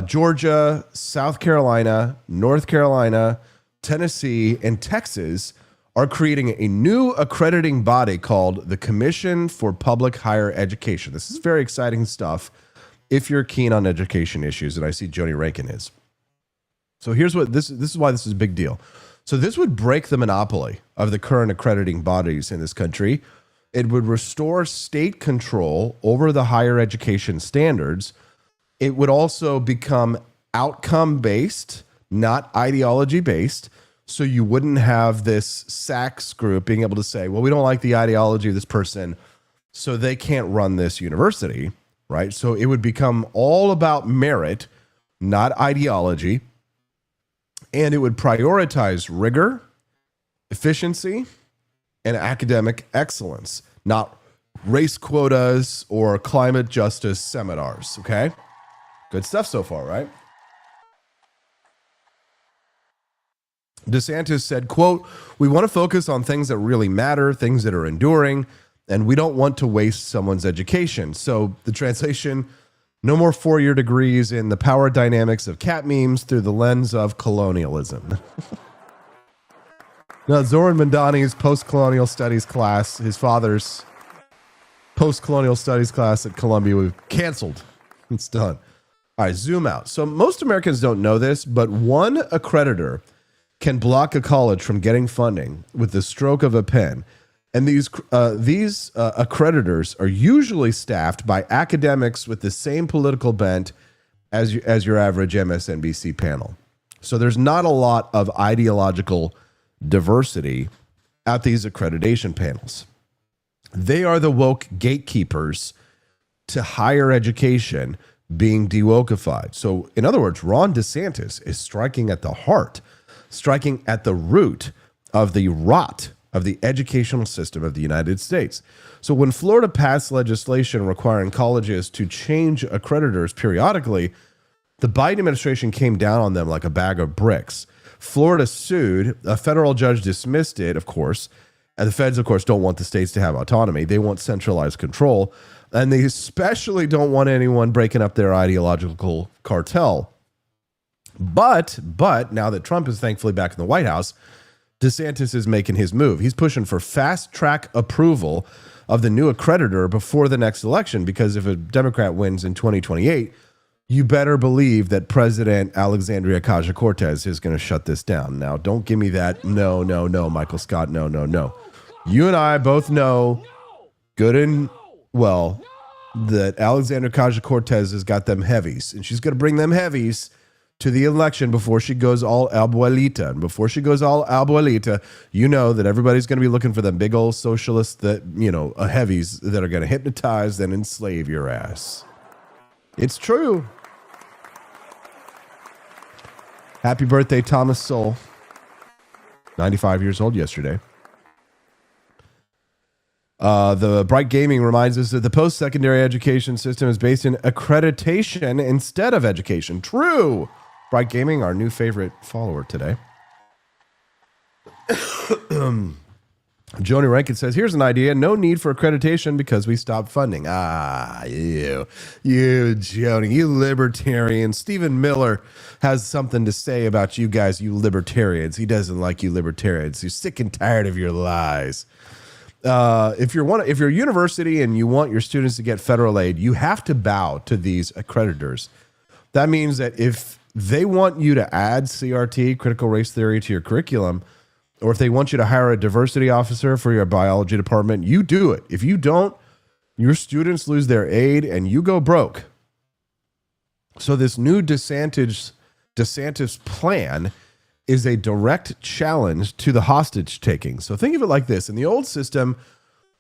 Georgia, South Carolina, North Carolina, Tennessee, and Texas, are creating a new accrediting body called the Commission for Public Higher Education. This is very exciting stuff if you're keen on education issues, and I see Joni Rankin is. So here's what this is why this is a big deal. So this would break the monopoly of the current accrediting bodies in this country. It would restore state control over the higher education standards. It would also become outcome-based, not ideology-based. So you wouldn't have this SACS group being able to say, well, we don't like the ideology of this person, so they can't run this university, right? So it would become all about merit, not ideology. And it would prioritize rigor, efficiency, and academic excellence, not race quotas or climate justice seminars, okay? Good stuff so far, right? DeSantis said, quote, we want to focus on things that really matter, things that are enduring, and we don't want to waste someone's education. So the translation, no more four-year degrees in the power dynamics of cat memes through the lens of colonialism. Now, Zohran Mamdani's post-colonial studies class, his father's post-colonial studies class at Columbia, was canceled. It's done. All right, zoom out. So most Americans don't know this, but one accreditor can block a college from getting funding with the stroke of a pen. And these accreditors are usually staffed by academics with the same political bent as your average MSNBC panel. So there's not a lot of ideological diversity at these accreditation panels. They are the woke gatekeepers to higher education being de-wokeified. So in other words, Ron DeSantis is striking at the heart, striking at the root of the rot of the educational system of the United States. So when Florida passed legislation requiring colleges to change accreditors periodically, the Biden administration came down on them like a bag of bricks. Florida sued, a federal judge dismissed it, of course, and the feds, of course, don't want the states to have autonomy. They want centralized control, and they especially don't want anyone breaking up their ideological cartel. But now that Trump is thankfully back in the White House, DeSantis is making his move. He's pushing for fast track approval of the new accreditor before the next election, because if a Democrat wins in 2028, you better believe that President Alexandria Ocasio-Cortez is going to shut this down. Now, don't give me that. No, Michael Scott. No. You and I both know good and well that Alexandria Ocasio-Cortez has got them heavies, and she's going to bring them heavies to the election before she goes all abuelita. And before she goes all abuelita, you know that everybody's going to be looking for them big old socialists that, heavies that are going to hypnotize and enslave your ass. It's true. Happy birthday, Thomas Sowell. 95 years old yesterday. The Bright Gaming reminds us that the post-secondary education system is based in accreditation instead of education. True. Bright Gaming, our new favorite follower today. Joni Rankin says, here's an idea. No need for accreditation because we stopped funding. You, Joni, you libertarians. Stephen Miller has something to say about you guys, you libertarians. He doesn't like you libertarians. He's sick and tired of your lies. If you're a university and you want your students to get federal aid, you have to bow to these accreditors. That means that if they want you to add CRT, critical race theory, to your curriculum, or if they want you to hire a diversity officer for your biology department, you do it. If you don't, your students lose their aid and you go broke. So this new DeSantis plan is a direct challenge to the hostage taking. So think of it like this. In the old system,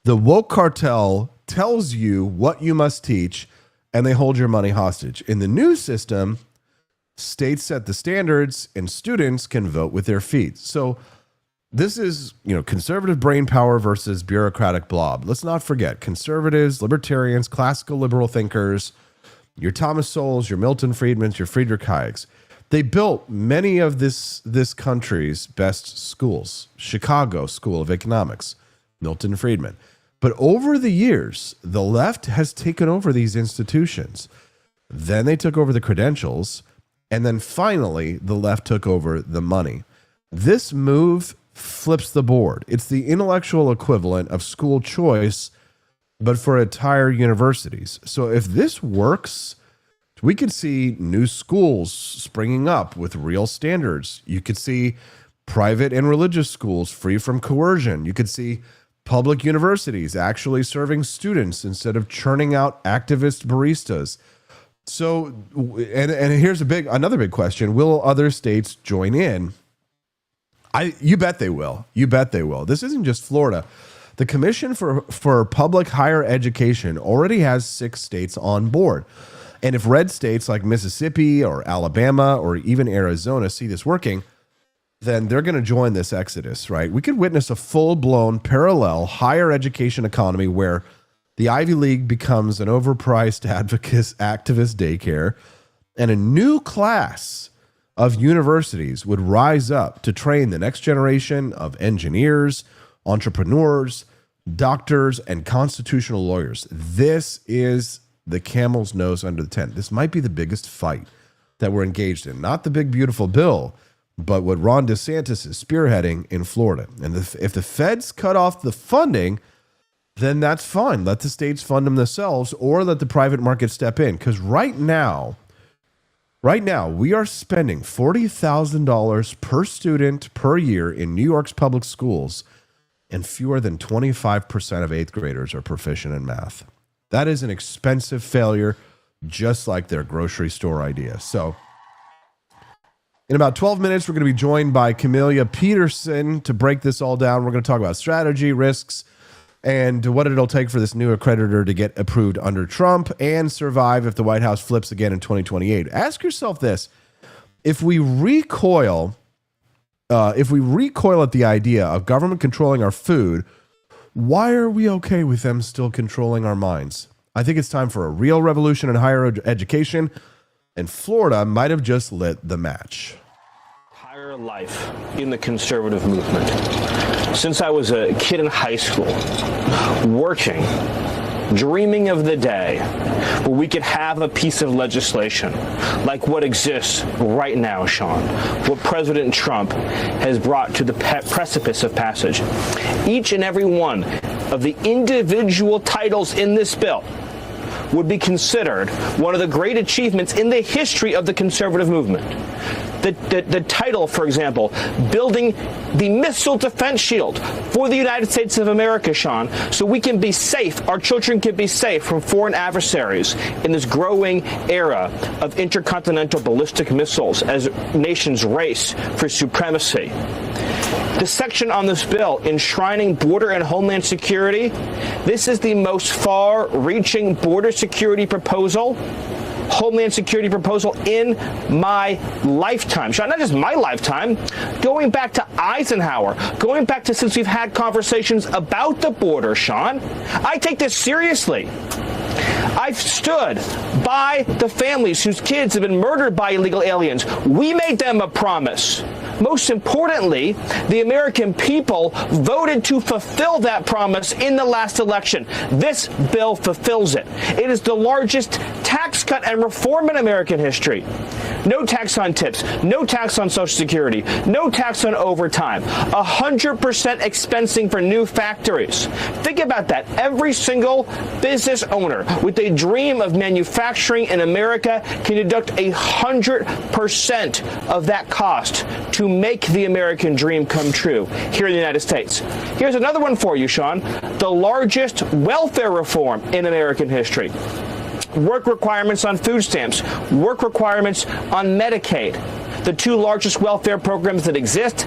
the woke cartel tells you what you must teach and they hold your money hostage. In the new system, states set the standards and students can vote with their feet. So this is, conservative brain power versus bureaucratic blob. Let's not forget conservatives, libertarians, classical liberal thinkers, your Thomas Sowells, your Milton Friedmans, your Friedrich Hayeks. They built many of this country's best schools. Chicago School of Economics, Milton Friedman. But over the years, the left has taken over these institutions. Then they took over the credentials. And then finally, the left took over the money. This move flips the board. It's the intellectual equivalent of school choice, but for entire universities. So if this works, we could see new schools springing up with real standards. You could see private and religious schools free from coercion. You could see public universities actually serving students instead of churning out activist baristas. So, and here's another big question. Will other states join in? You bet they will. You bet they will. This isn't just Florida. The Commission for Public Higher Education already has 6 states on board. And if red states like Mississippi or Alabama or even Arizona see this working, then they're going to join this exodus, right? We could witness a full-blown parallel higher education economy where the Ivy League becomes an overpriced activist daycare, and a new class of universities would rise up to train the next generation of engineers, entrepreneurs, doctors, and constitutional lawyers. This is the camel's nose under the tent. This might be the biggest fight that we're engaged in. Not the big, beautiful bill, but what Ron DeSantis is spearheading in Florida. And if the feds cut off the funding, then that's fine. Let the states fund them themselves or let the private market step in. Because right now, we are spending $40,000 per student per year in New York's public schools, and fewer than 25% of 8th graders are proficient in math. That is an expensive failure, just like their grocery store idea. So in about 12 minutes, we're going to be joined by Camelia Peterson to break this all down. We're going to talk about strategy, risks, and what it'll take for this new accreditor to get approved under Trump and survive if the White House flips again in 2028. Ask yourself this. If we recoil at the idea of government controlling our food, why are we okay with them still controlling our minds? I think it's time for a real revolution in higher education, and Florida might have just lit the match. Entire life in the conservative movement. Since I was a kid in high school, working, dreaming of the day where we could have a piece of legislation like what exists right now, Sean, what President Trump has brought to the precipice of passage. Each and every one of the individual titles in this bill would be considered one of the great achievements in the history of the conservative movement. The title, for example, building the missile defense shield for the United States of America, Sean, so we can be safe, our children can be safe from foreign adversaries in this growing era of intercontinental ballistic missiles as nations race for supremacy. The section on this bill enshrining border and homeland security, this is the most far-reaching border security proposal, homeland security proposal in my lifetime. Sean, not just my lifetime, going back to Eisenhower, going back to since we've had conversations about the border, Sean. I take this seriously. I've stood by the families whose kids have been murdered by illegal aliens. We made them a promise. Most importantly, the American people voted to fulfill that promise in the last election. This bill fulfills it. It is the largest tax cut and reform in American history. No tax on tips, no tax on Social Security, no tax on overtime, 100% expensing for new factories. Think about that. Every single business owner with a dream of manufacturing in America can deduct 100% of that cost to make the American dream come true here in the United States. Here's another one for you, Sean. The largest welfare reform in American history. Work requirements on food stamps, work requirements on Medicaid, the 2 largest welfare programs that exist,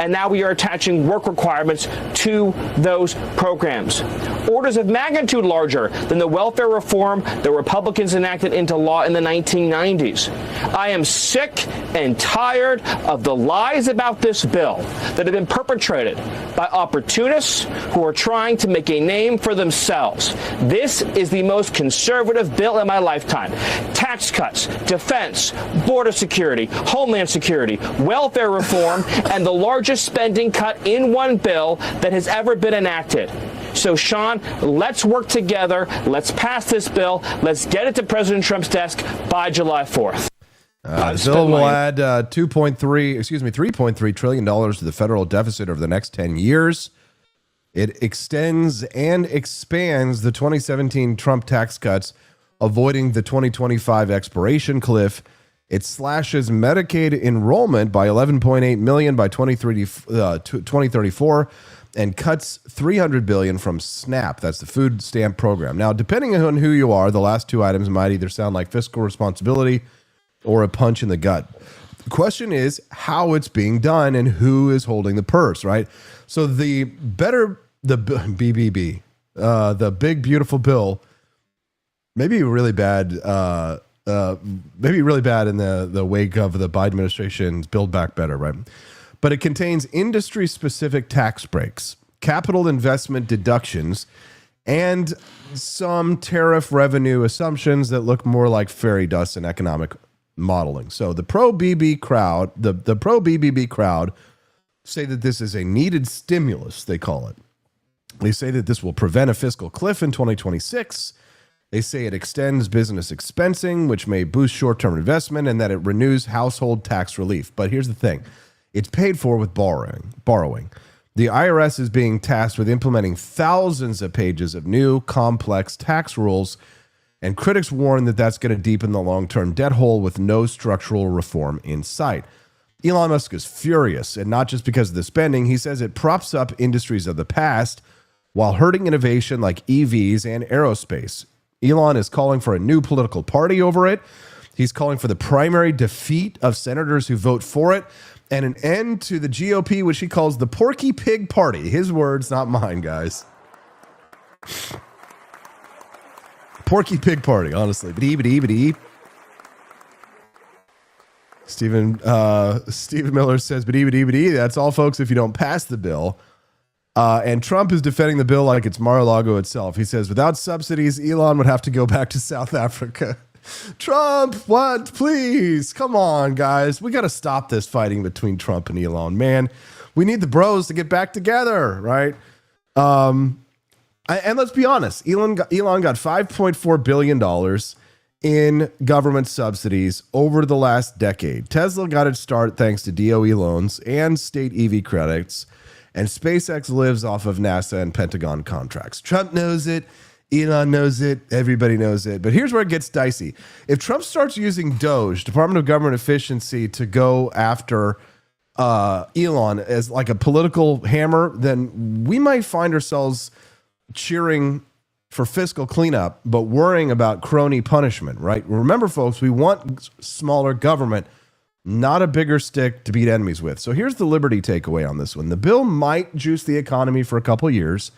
and now we are attaching work requirements to those programs. Orders of magnitude larger than the welfare reform that Republicans enacted into law in the 1990s. I am sick and tired of the lies about this bill that have been perpetrated by opportunists who are trying to make a name for themselves. This is the most conservative bill in my lifetime. Tax cuts, defense, border security, homeland security, welfare reform, and the largest spending cut in one bill that has ever been enacted. So, Sean, let's work together. Let's pass this bill. Let's get it to President Trump's desk by July 4th. The bill will add $3.3 trillion to the federal deficit over the next 10 years. It extends and expands the 2017 Trump tax cuts, avoiding the 2025 expiration cliff. It slashes Medicaid enrollment by 11.8 million by 2034 and cuts $300 billion from SNAP. That's the food stamp program. Now, depending on who you are, the last two items might either sound like fiscal responsibility or a punch in the gut. The question is how it's being done and who is holding the purse, right? So the BBB, the big beautiful bill, maybe really bad in the wake of the Biden administration's Build Back Better, right? But it contains industry-specific tax breaks, capital investment deductions, and some tariff revenue assumptions that look more like fairy dust in economic modeling. So the pro-BBB crowd, the pro-BBB crowd say that this is a needed stimulus, they call it. They say that this will prevent a fiscal cliff in 2026. They say it extends business expensing, which may boost short-term investment, and that it renews household tax relief. But here's the thing. It's paid for with borrowing. The IRS is being tasked with implementing thousands of pages of new, complex tax rules, and critics warn that that's going to deepen the long-term debt hole with no structural reform in sight. Elon Musk is furious, and not just because of the spending. He says it props up industries of the past while hurting innovation like EVs and aerospace. Elon is calling for a new political party over it. He's calling for the primary defeat of senators who vote for it and an end to the GOP, which he calls the Porky Pig Party. His words, not mine, guys. Porky Pig Party, honestly. But Stephen Miller says, but that's all, folks, if you don't pass the bill. And Trump is defending the bill like it's Mar-a-Lago itself. He says, without subsidies, Elon would have to go back to South Africa. Trump, what? Please, come on, guys. We got to stop this fighting between Trump and Elon. Man, we need the bros to get back together, right? And let's be honest. Elon got $5.4 billion in government subsidies over the last decade. Tesla got its start thanks to DOE loans and state EV credits. And SpaceX lives off of NASA and Pentagon contracts. Trump knows it. Elon knows it. Everybody knows it. But here's where it gets dicey. If Trump starts using DOGE, Department of Government Efficiency, to go after Elon as like a political hammer, then we might find ourselves cheering for fiscal cleanup, but worrying about crony punishment, right? Remember, folks, we want smaller government, not a bigger stick to beat enemies with. So here's the Liberty takeaway on this one. The bill might juice the economy for a couple of years,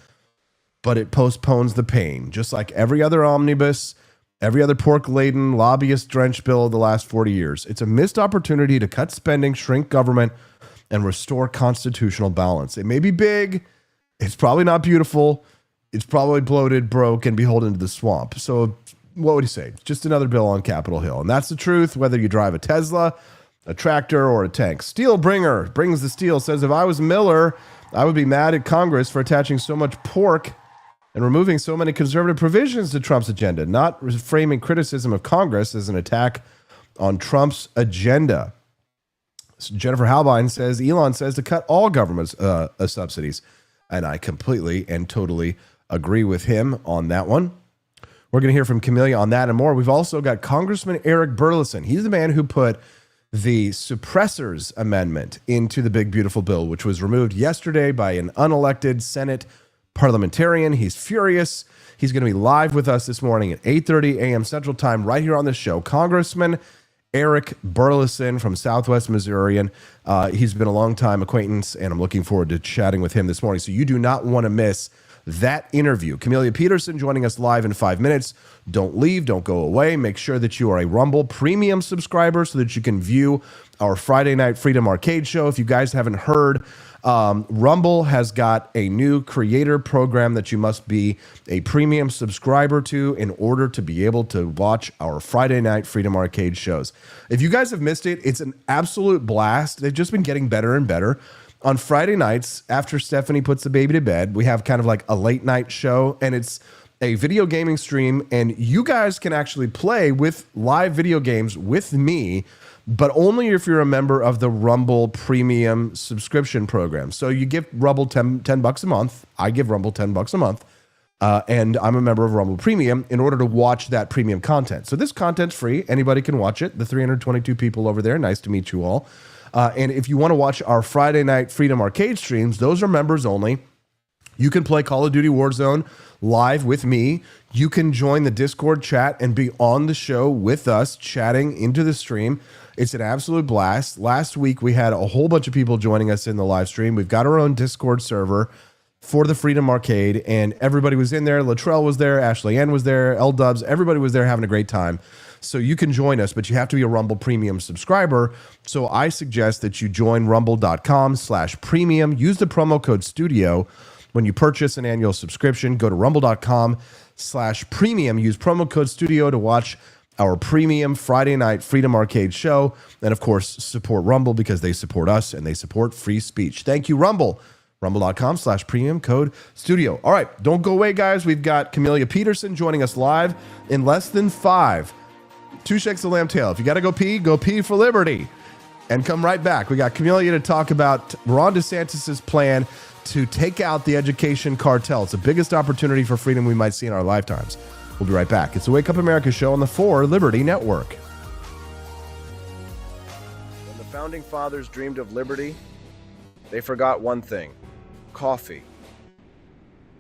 but it postpones the pain, just like every other omnibus, every other pork-laden, lobbyist-drenched bill of the last 40 years. It's a missed opportunity to cut spending, shrink government, and restore constitutional balance. It may be big. It's probably not beautiful. It's probably bloated, broke, and beholden to the swamp. So what would you say? Just another bill on Capitol Hill. And that's the truth, whether you drive a Tesla, a tractor, or a tank. Steelbringer brings the steel, says, if I was Miller, I would be mad at Congress for attaching so much pork and removing so many conservative provisions to Trump's agenda, not framing criticism of Congress as an attack on Trump's agenda. Jennifer Halbein says, Elon says to cut all government subsidies. And I completely and totally agree with him on that one. We're going to hear from Camellia on that and more. We've also got Congressman Eric Burleson. He's the man who put the suppressors amendment into the big, beautiful bill, which was removed yesterday by an unelected Senate parliamentarian. He's furious. He's going to be live with us this morning at 8:30 a.m. Central Time right here on the show. Congressman Eric Burleson from Southwest Missouri. And he's been a longtime acquaintance, and I'm looking forward to chatting with him this morning. So you do not want to miss that interview. Camellia Peterson joining us live in 5 minutes. Don't leave. Don't go away. Make sure that you are a Rumble Premium subscriber so that you can view our Friday Night Freedom Arcade show. If you guys haven't heard, Rumble has got a new creator program that you must be a premium subscriber to in order to be able to watch our Friday Night Freedom Arcade shows. If you guys have missed it, it's an absolute blast. They've just been getting better and better. On Friday nights, after Stephanie puts the baby to bed, we have kind of like a late night show, and it's a video gaming stream, and you guys can actually play with live video games with me, but only if you're a member of the Rumble Premium subscription program. So you give Rumble $10 a month. I give Rumble $10 a month. And I'm a member of Rumble Premium in order to watch that premium content. So this content's free. Anybody can watch it. The 322 people over there. Nice to meet you all. And if you want to watch our Friday night Freedom Arcade streams, those are members only. You can play Call of Duty Warzone live with me. You can join the Discord chat and be on the show with us, chatting into the stream. It's an absolute blast. Last week, we had a whole bunch of people joining us in the live stream. We've got our own Discord server for the Freedom Arcade, and everybody was in there. Latrell was there. Ashley Ann was there. L-Dubs. Everybody was there having a great time. So you can join us, but you have to be a Rumble Premium subscriber. So I suggest that you join rumble.com/premium. Use the promo code STUDIO when you purchase an annual subscription. Go to rumble.com/premium. Use promo code STUDIO to watch our premium Friday night Freedom Arcade show. And of course, support Rumble because they support us and they support free speech. Thank you, Rumble. Rumble.com/premium code STUDIO. All right, don't go away, guys. We've got Camellia Peterson joining us live in less than 5. 2 shakes of lamb tail. If you got to go pee for liberty. And come right back. We got Camellia to talk about Ron DeSantis' plan to take out the education cartel. It's the biggest opportunity for freedom we might see in our lifetimes. We'll be right back. It's the Wake Up America show on the 4 Liberty Network. When the Founding Fathers dreamed of liberty, they forgot one thing: coffee.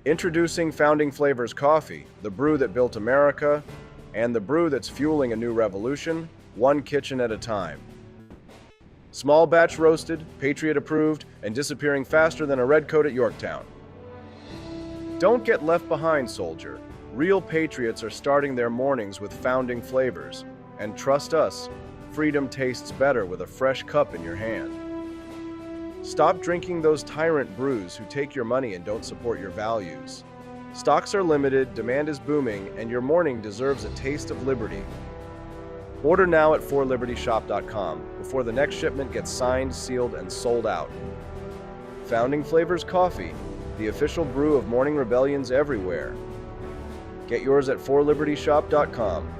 Introducing Founding Flavors Coffee, the brew that built America, and the brew that's fueling a new revolution, one kitchen at a time. Small batch roasted, Patriot approved, and disappearing faster than a red coat at Yorktown. Don't get left behind, soldier. Real patriots are starting their mornings with Founding Flavors. And trust us, freedom tastes better with a fresh cup in your hand. Stop drinking those tyrant brews who take your money and don't support your values. Stocks are limited, demand is booming, and your morning deserves a taste of liberty. Order now at 4libertyshop.com before the next shipment gets signed, sealed, and sold out. Founding Flavors Coffee, the official brew of morning rebellions everywhere. Get yours at 4libertyshop.com.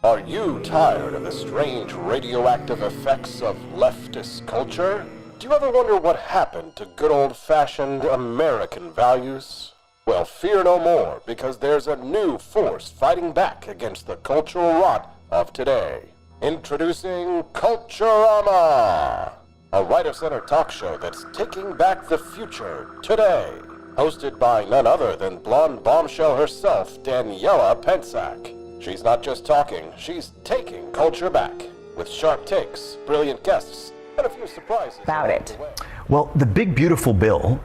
Are you tired of the strange radioactive effects of leftist culture? Do you ever wonder what happened to good old-fashioned American values? Well, fear no more, because there's a new force fighting back against the cultural rot of today. Introducing Culturama, a right-of-center talk show that's taking back the future today. Hosted by none other than blonde bombshell herself, Daniela Pensack. She's not just talking, she's taking culture back. With sharp takes, brilliant guests, and a few surprises about it. Well, the big beautiful bill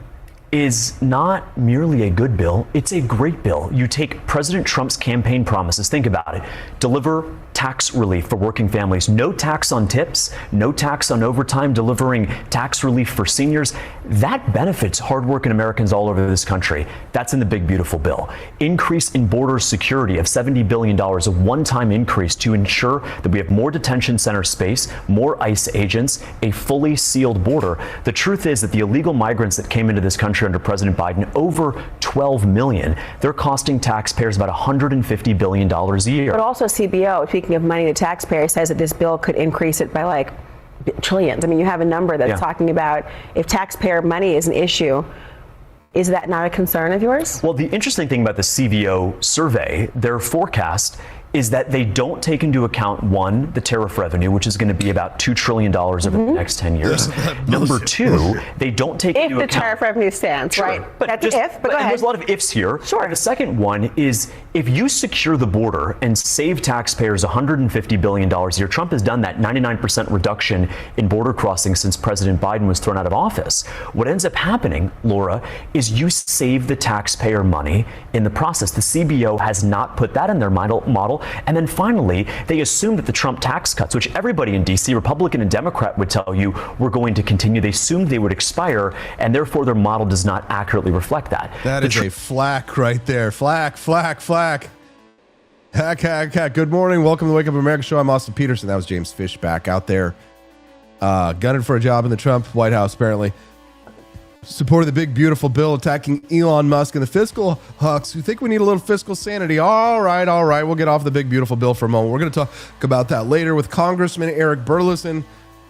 is not merely a good bill, it's a great bill. You take President Trump's campaign promises, think about it. Deliver tax relief for working families, no tax on tips, no tax on overtime, delivering tax relief for seniors. That benefits hardworking Americans all over this country. That's in the big beautiful bill. Increase in border security of $70 billion, a one-time increase to ensure that we have more detention center space, more ICE agents, a fully sealed border. The truth is that the illegal migrants that came into this country under President Biden, over 12 million, they're costing taxpayers about $150 billion a year. But also CBO, speaking of money to taxpayers, says that this bill could increase it by like trillions. I mean, you have a number that's talking about if taxpayer money is an issue. Is that not a concern of yours? Well, the interesting thing about the CBO survey, their forecast is that they don't take into account, one, the tariff revenue, which is going to be about $2 trillion over the next 10 years. Number two, they don't take into account... If the tariff revenue stands, right? But that's just, if, but go ahead. There's a lot of ifs here. Sure. And the second one is, if you secure the border and save taxpayers $150 billion a year, Trump has done that 99% reduction in border crossings since President Biden was thrown out of office. What ends up happening, Laura, is you save the taxpayer money in the process. The CBO has not put that in their model. bill. And then finally, they assume that the Trump tax cuts, which everybody in D.C., Republican and Democrat, would tell you were going to continue, they assumed they would expire, and therefore their model does not accurately reflect that. That is a flack right there. Flack. Hack. Good morning. Welcome to the Wake Up America show. I'm Austin Peterson. That was James Fishback out there gunning for a job in the Trump White House, apparently. Supported the big, beautiful bill attacking Elon Musk and the fiscal hucks who think we need a little fiscal sanity. All right. We'll get off the big, beautiful bill for a moment. We're going to talk about that later with Congressman Eric Burleson,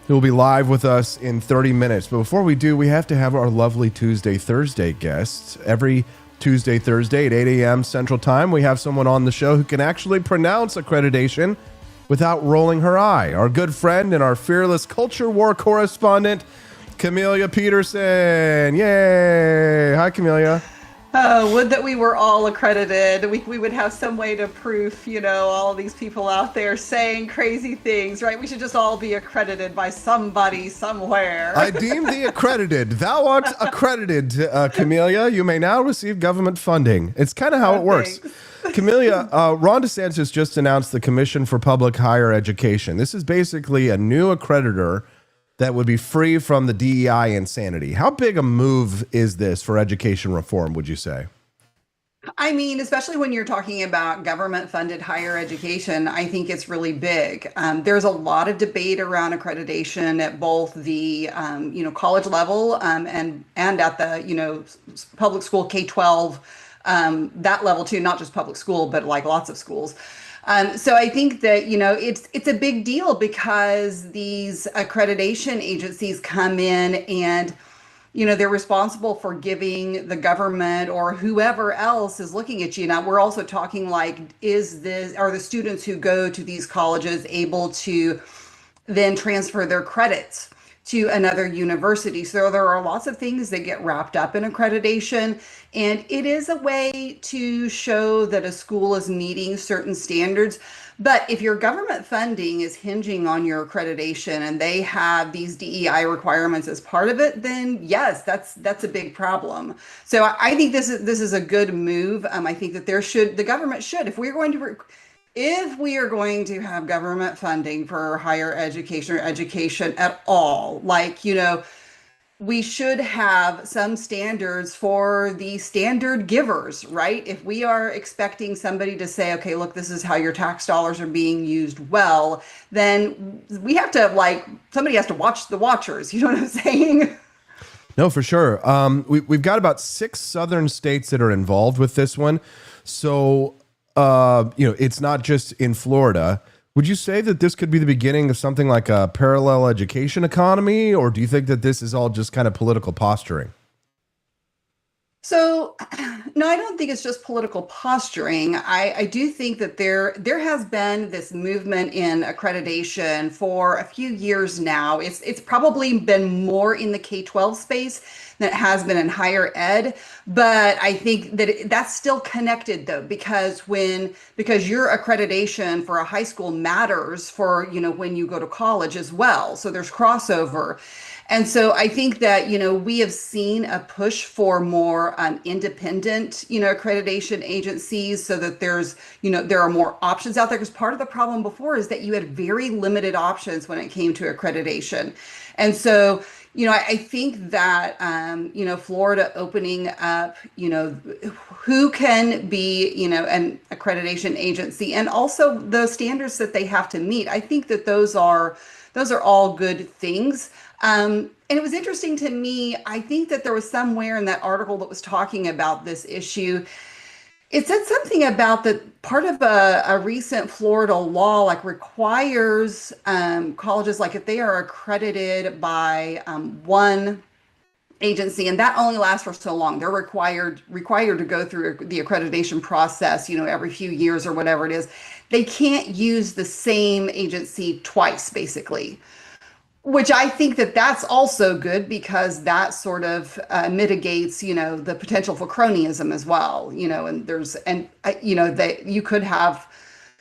who will be live with us in 30 minutes. But before we do, we have to have our lovely Thursday guests. Every Tuesday, Thursday at 8 a.m. Central Time, we have someone on the show who can actually pronounce accreditation without rolling her eye. Our good friend and our fearless culture war correspondent, Camelia Peterson. Yay! Hi, Camelia. Would that we were all accredited. We would have some way to proof, all of these people out there saying crazy things, right? We should just all be accredited by somebody somewhere. I deem thee accredited. Thou art accredited, Camelia. You may now receive government funding. It's kind of how it works. Camelia, Ron DeSantis just announced the Commission for Public Higher Education. This is basically a new accreditor that would be free from the DEI insanity. How big a move is this for education reform, would you say? I mean, especially when you're talking about government-funded higher education, I think it's really big. There's a lot of debate around accreditation at both the, college level and at the, public school K-12, that level too, not just public school, but like lots of schools. So I think that, it's a big deal because these accreditation agencies come in and, they're responsible for giving the government or whoever else is looking at you. Now, we're also talking like, are the students who go to these colleges able to then transfer their credits to another university? So there are lots of things that get wrapped up in accreditation, and it is a way to show that a school is meeting certain standards. But if your government funding is hinging on your accreditation and they have these DEI requirements as part of it, then yes, that's a big problem. So I think this is a good move. I think that the government should, if we are going to have government funding for higher education or education at all, we should have some standards for the standard givers, right? If we are expecting somebody to say, okay, look, this is how your tax dollars are being used well, then we have to somebody has to watch the watchers. You know what I'm saying? No, for sure. We've got about 6 southern states that are involved with this one. So, it's not just in Florida. Would you say that this could be the beginning of something like a parallel education economy, or do you think that this is all just kind of political posturing? So, no, I don't think it's just political posturing. I do think that there has been this movement in accreditation for a few years now. It's probably been more in the K-12 space than it has been in higher ed. But I think that that's still connected though, because your accreditation for a high school matters for, when you go to college as well. So there's crossover. And so I think that, we have seen a push for more independent, accreditation agencies so that there are more options out there. Because part of the problem before is that you had very limited options when it came to accreditation. And so, I think that, Florida opening up, who can be, an accreditation agency and also the standards that they have to meet. I think that those are all good things. And it was interesting to me, I think that there was somewhere in that article that was talking about this issue. It said something about that part of a recent Florida law requires colleges, if they are accredited by one agency, and that only lasts for so long. They're required to go through the accreditation process, every few years or whatever it is. They can't use the same agency twice, basically. Which I think that's also good because that sort of mitigates, the potential for cronyism as well, that you could have,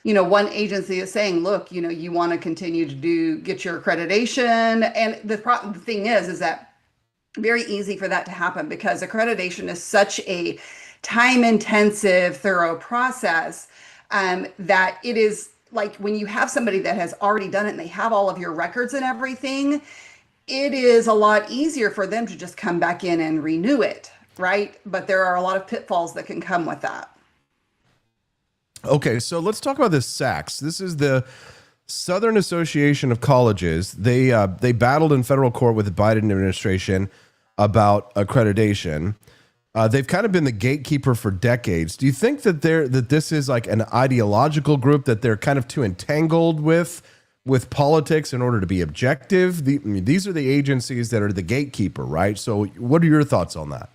one agency is saying, look, you want to continue to get your accreditation. And the thing is that very easy for that to happen because accreditation is such a time intensive, thorough process. that it is like when you have somebody that has already done it and they have all of your records and everything, it is a lot easier for them to just come back in and renew it, right? But there are a lot of pitfalls that can come with that. Okay, so let's talk about this SACS. This is the Southern Association of Colleges. They battled in federal court with the Biden administration about accreditation. They've kind of been the gatekeeper for decades. Do you think that this is like an ideological group that they're kind of too entangled with politics in order to be objective? These are the agencies that are the gatekeeper, right? So what are your thoughts on that?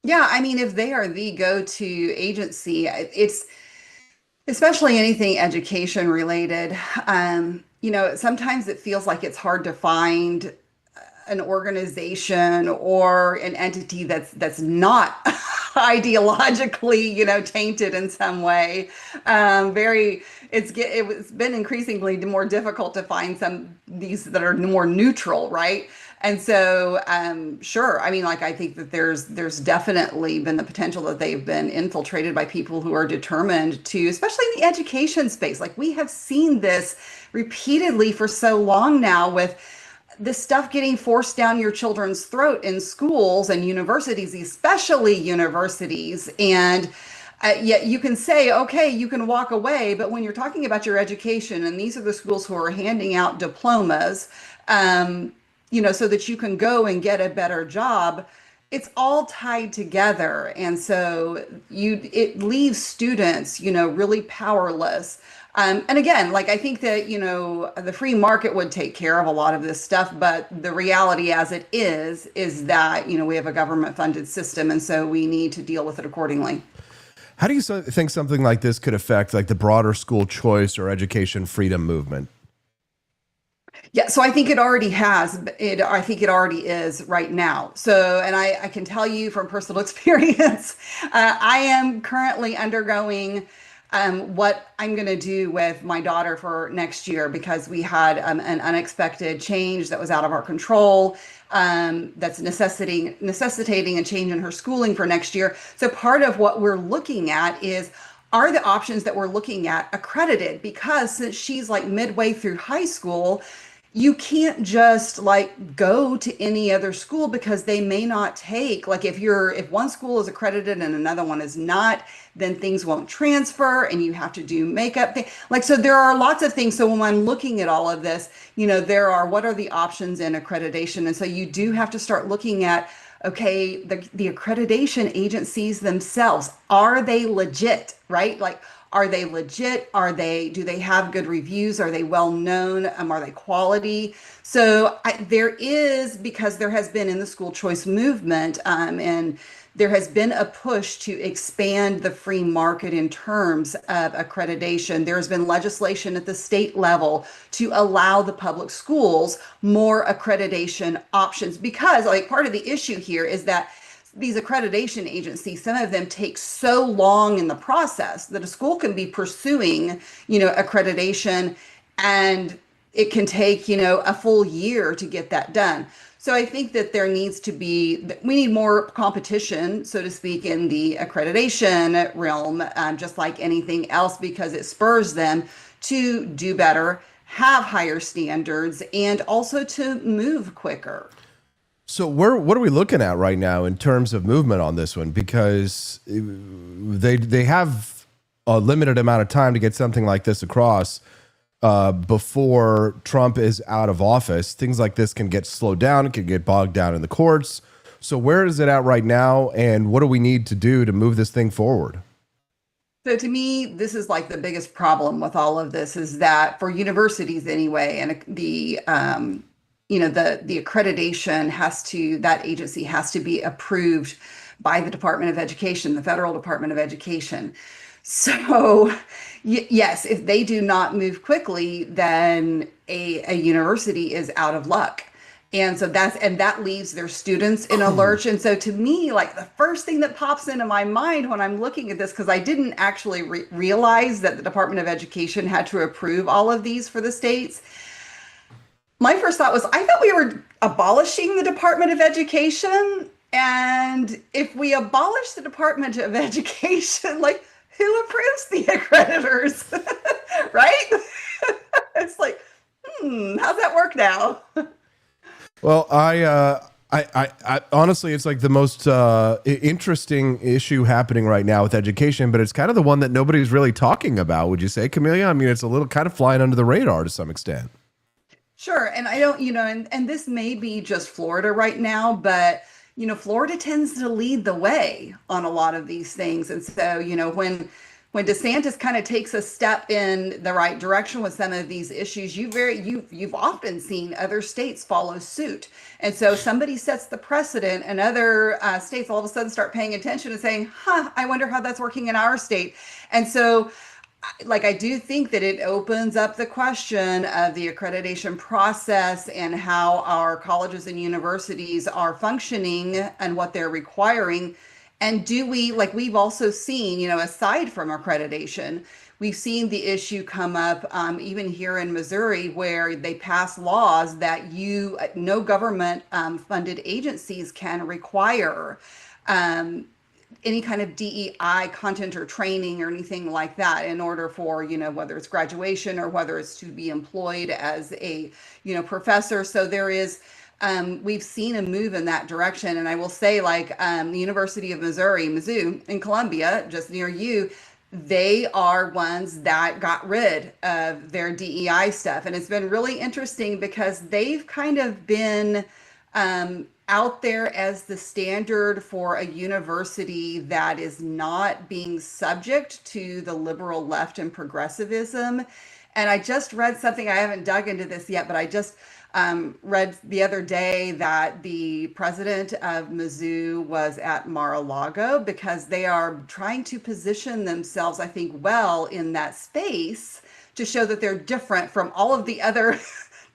Yeah, I mean, if they are the go-to agency, it's especially anything education related. Sometimes it feels like it's hard to find an organization or an entity that's not ideologically, tainted in some way. It's been increasingly more difficult to find these that are more neutral, right? And so, sure. I mean, I think that there's definitely been the potential that they've been infiltrated by people who are determined to, especially in the education space. We have seen this repeatedly for so long now with this stuff getting forced down your children's throat in schools and universities, especially universities. And yet you can say, okay, you can walk away. But when you're talking about your education, and these are the schools who are handing out diplomas, so that you can go and get a better job, it's all tied together. And so it leaves students, really powerless. And again, I think that, the free market would take care of a lot of this stuff, but the reality as it is that, we have a government funded system. And so we need to deal with it accordingly. How do you think something like this could affect the broader school choice or education freedom movement? Yeah, so I think it already has. I think it already is right now. So, and I can tell you from personal experience, I am currently undergoing what I'm going to do with my daughter for next year, because we had an unexpected change that was out of our control, that's necessitating a change in her schooling for next year. So part of what we're looking at are the options that we're looking at accredited? Because since she's midway through high school, you can't just go to any other school, because they may not take, if one school is accredited and another one is not, then things won't transfer and you have to do makeup. So there are lots of things. So when I'm looking at all of this, what are the options in accreditation? And so you do have to start looking at, okay, the accreditation agencies themselves, are they legit, right? Are they legit? Do they have good reviews? Are they well known? Are they quality? So because there has been in the school choice movement, and there has been a push to expand the free market in terms of accreditation. There has been legislation at the state level to allow the public schools more accreditation options, because part of the issue here is that these accreditation agencies, some of them take so long in the process that a school can be pursuing, accreditation, and it can take, a full year to get that done. So I think that we need more competition, so to speak, in the accreditation realm, just like anything else, because it spurs them to do better, have higher standards, and also to move quicker. So what are we looking at right now in terms of movement on this one? Because they have a limited amount of time to get something like this across before Trump is out of office. Things like this can get slowed down. It can get bogged down in the courts. So where is it at right now? And what do we need to do to move this thing forward? So to me, this is the biggest problem with all of this, is that for universities anyway, and the accreditation that agency has to be approved by the Department of Education, the federal Department of Education. So yes, if they do not move quickly, then a university is out of luck. And so that leaves their students in a lurch. And so to me, the first thing that pops into my mind when I'm looking at this, because I didn't actually realize that the Department of Education had to approve all of these for the states. My first thought was, I thought we were abolishing the Department of Education. And if we abolish the Department of Education, who approves the accreditors, right? It's like, how's that work now? Well, I honestly, it's like the most interesting issue happening right now with education, but it's kind of the one that nobody's really talking about. Would you say, Camelia? I mean, it's a little kind of flying under the radar to some extent. Sure. And I don't, and this may be just Florida right now, but, Florida tends to lead the way on a lot of these things. And so, when DeSantis kind of takes a step in the right direction with some of these issues, you've often seen other states follow suit. And so somebody sets the precedent and other states all of a sudden start paying attention and saying, I wonder how that's working in our state. And so I do think that it opens up the question of the accreditation process and how our colleges and universities are functioning and what they're requiring. And do we, we've also seen, aside from accreditation, we've seen the issue come up even here in Missouri, where they pass laws that no government funded agencies can require any kind of DEI content or training or anything like that in order for, whether it's graduation or whether it's to be employed as a, professor. So there is, we've seen a move in that direction. And I will say, the University of Missouri, Mizzou in Columbia, just near you, they are ones that got rid of their DEI stuff. And it's been really interesting because they've kind of been out there as the standard for a university that is not being subject to the liberal left and progressivism. And I just read something, I haven't dug into this yet, but I just read the other day that the president of Mizzou was at Mar-a-Lago because they are trying to position themselves, I think, well in that space to show that they're different from all of the other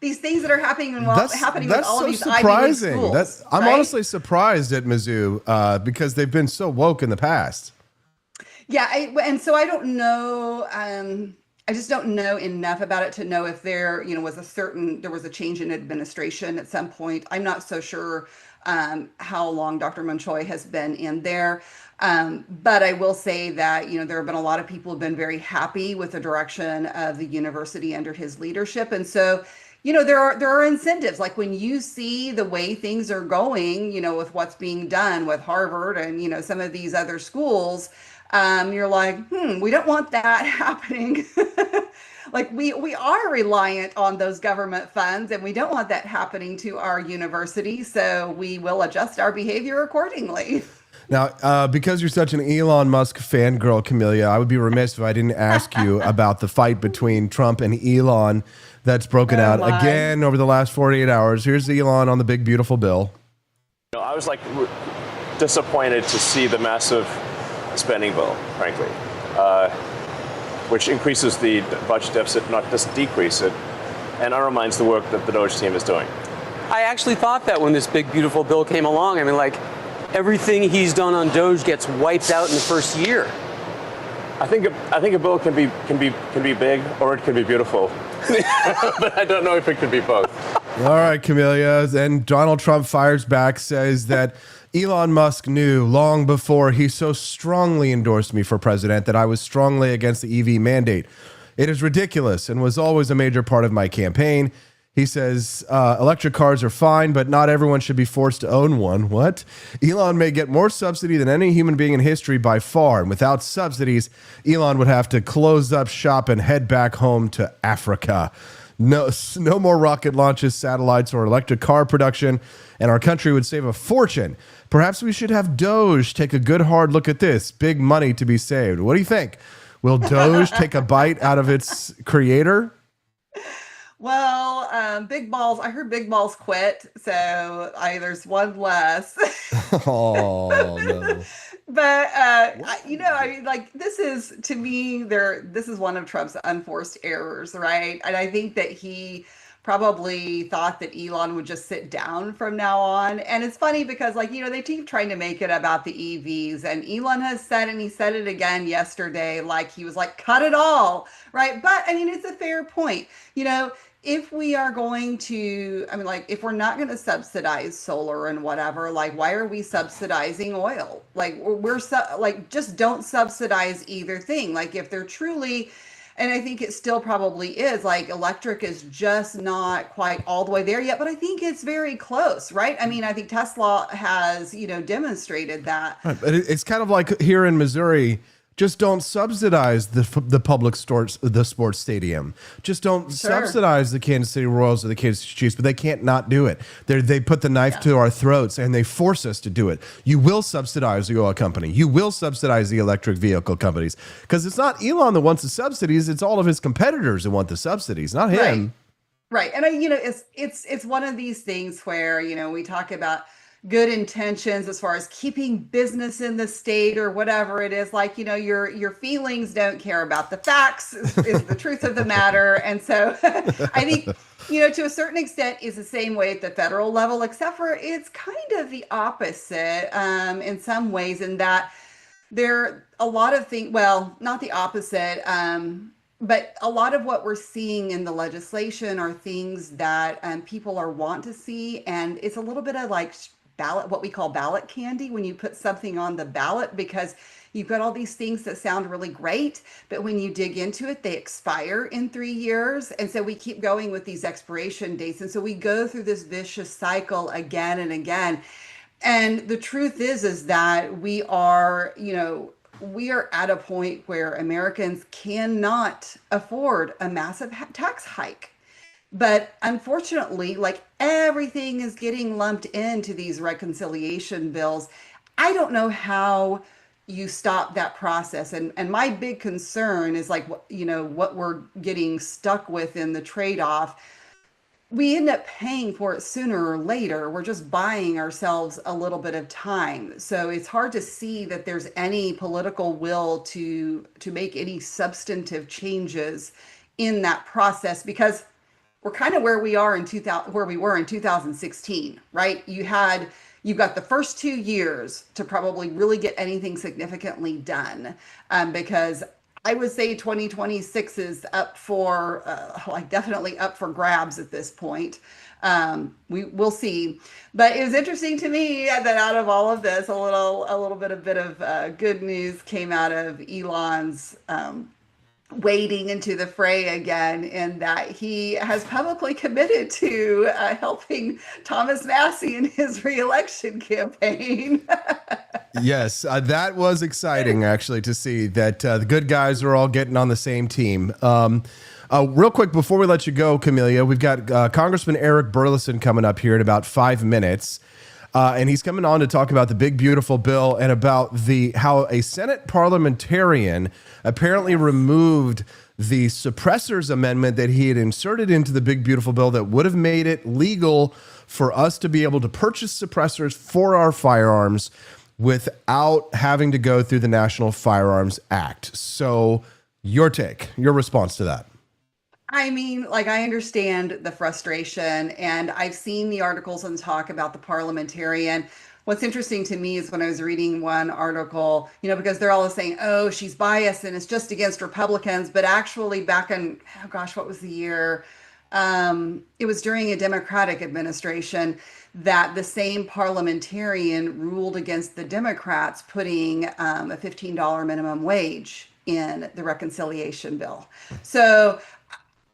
these things that are happening with all of these surprising. Ivy League schools. I'm right? honestly surprised at Mizzou because they've been so woke in the past. Yeah, and so I don't know. I just don't know enough about it to know if there, was a change in administration at some point. I'm not so sure how long Dr. Monchoy has been in there. But I will say that, there have been a lot of people who have been very happy with the direction of the university under his leadership. And so, there are incentives, like when you see the way things are going, with what's being done with Harvard and, some of these other schools, you're like, we don't want that happening. We are reliant on those government funds and we don't want that happening to our university. So we will adjust our behavior accordingly. Now, because you're such an Elon Musk fangirl, Camelia, I would be remiss if I didn't ask you about the fight between Trump and Elon that's broken out again over the last 48 hours. Here's Elon on the big, beautiful bill. I was disappointed to see the massive spending bill, frankly, which increases the budget deficit, not just decrease it, and undermines the work that the Doge team is doing. I actually thought that when this big, beautiful bill came along. I mean, everything he's done on Doge gets wiped out in the first year. I think a bill can be big or it can be beautiful, but I don't know if it can be both. All right, Camelia. And Donald Trump fires back, says that Elon Musk knew long before he so strongly endorsed me for president that I was strongly against the EV mandate. It is ridiculous and was always a major part of my campaign. He says electric cars are fine, but not everyone should be forced to own one. What? Elon may get more subsidy than any human being in history by far. And without subsidies, Elon would have to close up shop and head back home to Africa. No more rocket launches, satellites, or electric car production, and our country would save a fortune. Perhaps we should have Doge take a good hard look at this. Big money to be saved. What do you think? Will Doge take a bite out of its creator? Well, Big Balls, I heard Big Balls quit, so there's one less. Oh, no. But, this is, to me, this is one of Trump's unforced errors, right? And I think that he probably thought that Elon would just sit down from now on. And it's funny because, they keep trying to make it about the EVs. And Elon has said, and he said it again yesterday, he was like, cut it all, right? But, it's a fair point. if we are going to, I mean, like, if we're not going to subsidize solar and whatever, like, why are we subsidizing oil? Like, like, just don't subsidize either thing. Like, if they're truly, and I think it still probably is, like, electric is just not quite all the way there yet, but I think it's very close, right? I mean, I think Tesla has, demonstrated that. Right, but it's kind of like here in Missouri. Just don't subsidize the public sports stadium. Just don't subsidize the Kansas City Royals or the Kansas City Chiefs, but they can't not do it. They put the knife to our throats and they force us to do it. You will subsidize the oil company. You will subsidize the electric vehicle companies because it's not Elon that wants the subsidies. It's all of his competitors that want the subsidies, not him. Right. And it's one of these things where, we talk about good intentions as far as keeping business in the state or whatever it is, like, your feelings don't care about the facts is the truth of the matter. And so I think, to a certain extent is the same way at the federal level, except for it's kind of the opposite in some ways, in that there are a lot of things, well, not the opposite, but a lot of what we're seeing in the legislation are things that people are want to see. And it's a little bit of like what we call ballot candy when you put something on the ballot, because you've got all these things that sound really great, but when you dig into it, they expire in 3 years. And so we keep going with these expiration dates. And so we go through this vicious cycle again and again. And the truth is that we are at a point where Americans cannot afford a massive tax hike. But unfortunately, like, everything is getting lumped into these reconciliation bills. I don't know how you stop that process. And my big concern is, like, what we're getting stuck with in the trade-off. We end up paying for it sooner or later. We're just buying ourselves a little bit of time. So it's hard to see that there's any political will to make any substantive changes in that process, because we're kind of where we were in 2016, right? You've got the first 2 years to probably really get anything significantly done, because I would say 2026 is up for, definitely up for grabs at this point. We'll see. But it was interesting to me that out of all of this, a bit of good news came out of Elon's wading into the fray again, in that he has publicly committed to helping Thomas Massie in his reelection campaign. Yes, that was exciting, actually, to see that the good guys are all getting on the same team. Real quick, before we let you go, Camelia, we've got Congressman Eric Burleson coming up here in about 5 minutes. And he's coming on to talk about the big, beautiful bill and about how a Senate parliamentarian apparently removed the suppressors amendment that he had inserted into the big, beautiful bill that would have made it legal for us to be able to purchase suppressors for our firearms without having to go through the National Firearms Act. So your response to that. I mean, like, I understand the frustration, and I've seen the articles and talk about the parliamentarian. What's interesting to me is when I was reading one article, because they're all saying, oh, she's biased and it's just against Republicans. But actually back in, what was the year? It was during a Democratic administration that the same parliamentarian ruled against the Democrats putting a $15 minimum wage in the reconciliation bill. So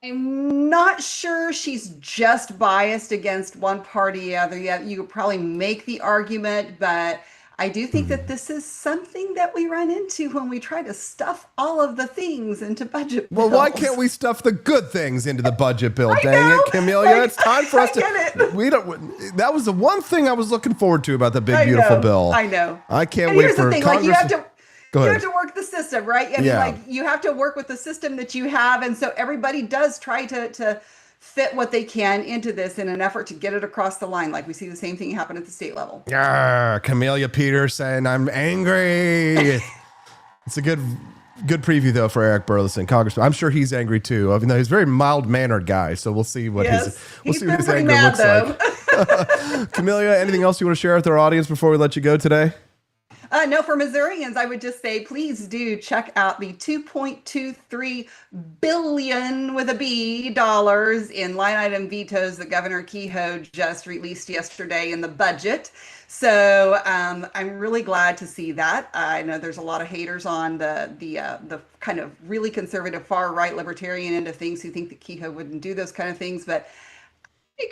I'm not sure she's just biased against one party or other. Yeah, you could probably make the argument, but I do think that this is something that we run into when we try to stuff all of the things into budget bills. Well, why can't we stuff the good things into the budget bill? Dang it, Camelia. It's time for us to. That was the one thing I was looking forward to about the big, beautiful bill. I know. I can't wait for Congress. You have to work the system, right? I mean, you have to work with the system that you have. And so everybody does try to fit what they can into this in an effort to get it across the line. Like we see the same thing happen at the state level. Yeah, Camelia Peterson, I'm angry. It's a good preview, though, for Eric Burleson, Congressman. I'm sure he's angry, too. Even though he's a very mild-mannered guy. So we'll see what his anger looks like. Camelia, anything else you want to share with our audience before we let you go today? No, for Missourians, I would just say, please do check out the $2.23 billion with a B dollars in line item vetoes that Governor Kehoe just released yesterday in the budget. So I'm really glad to see that. I know there's a lot of haters on the kind of really conservative far right libertarian end of things who think that Kehoe wouldn't do those kind of things, but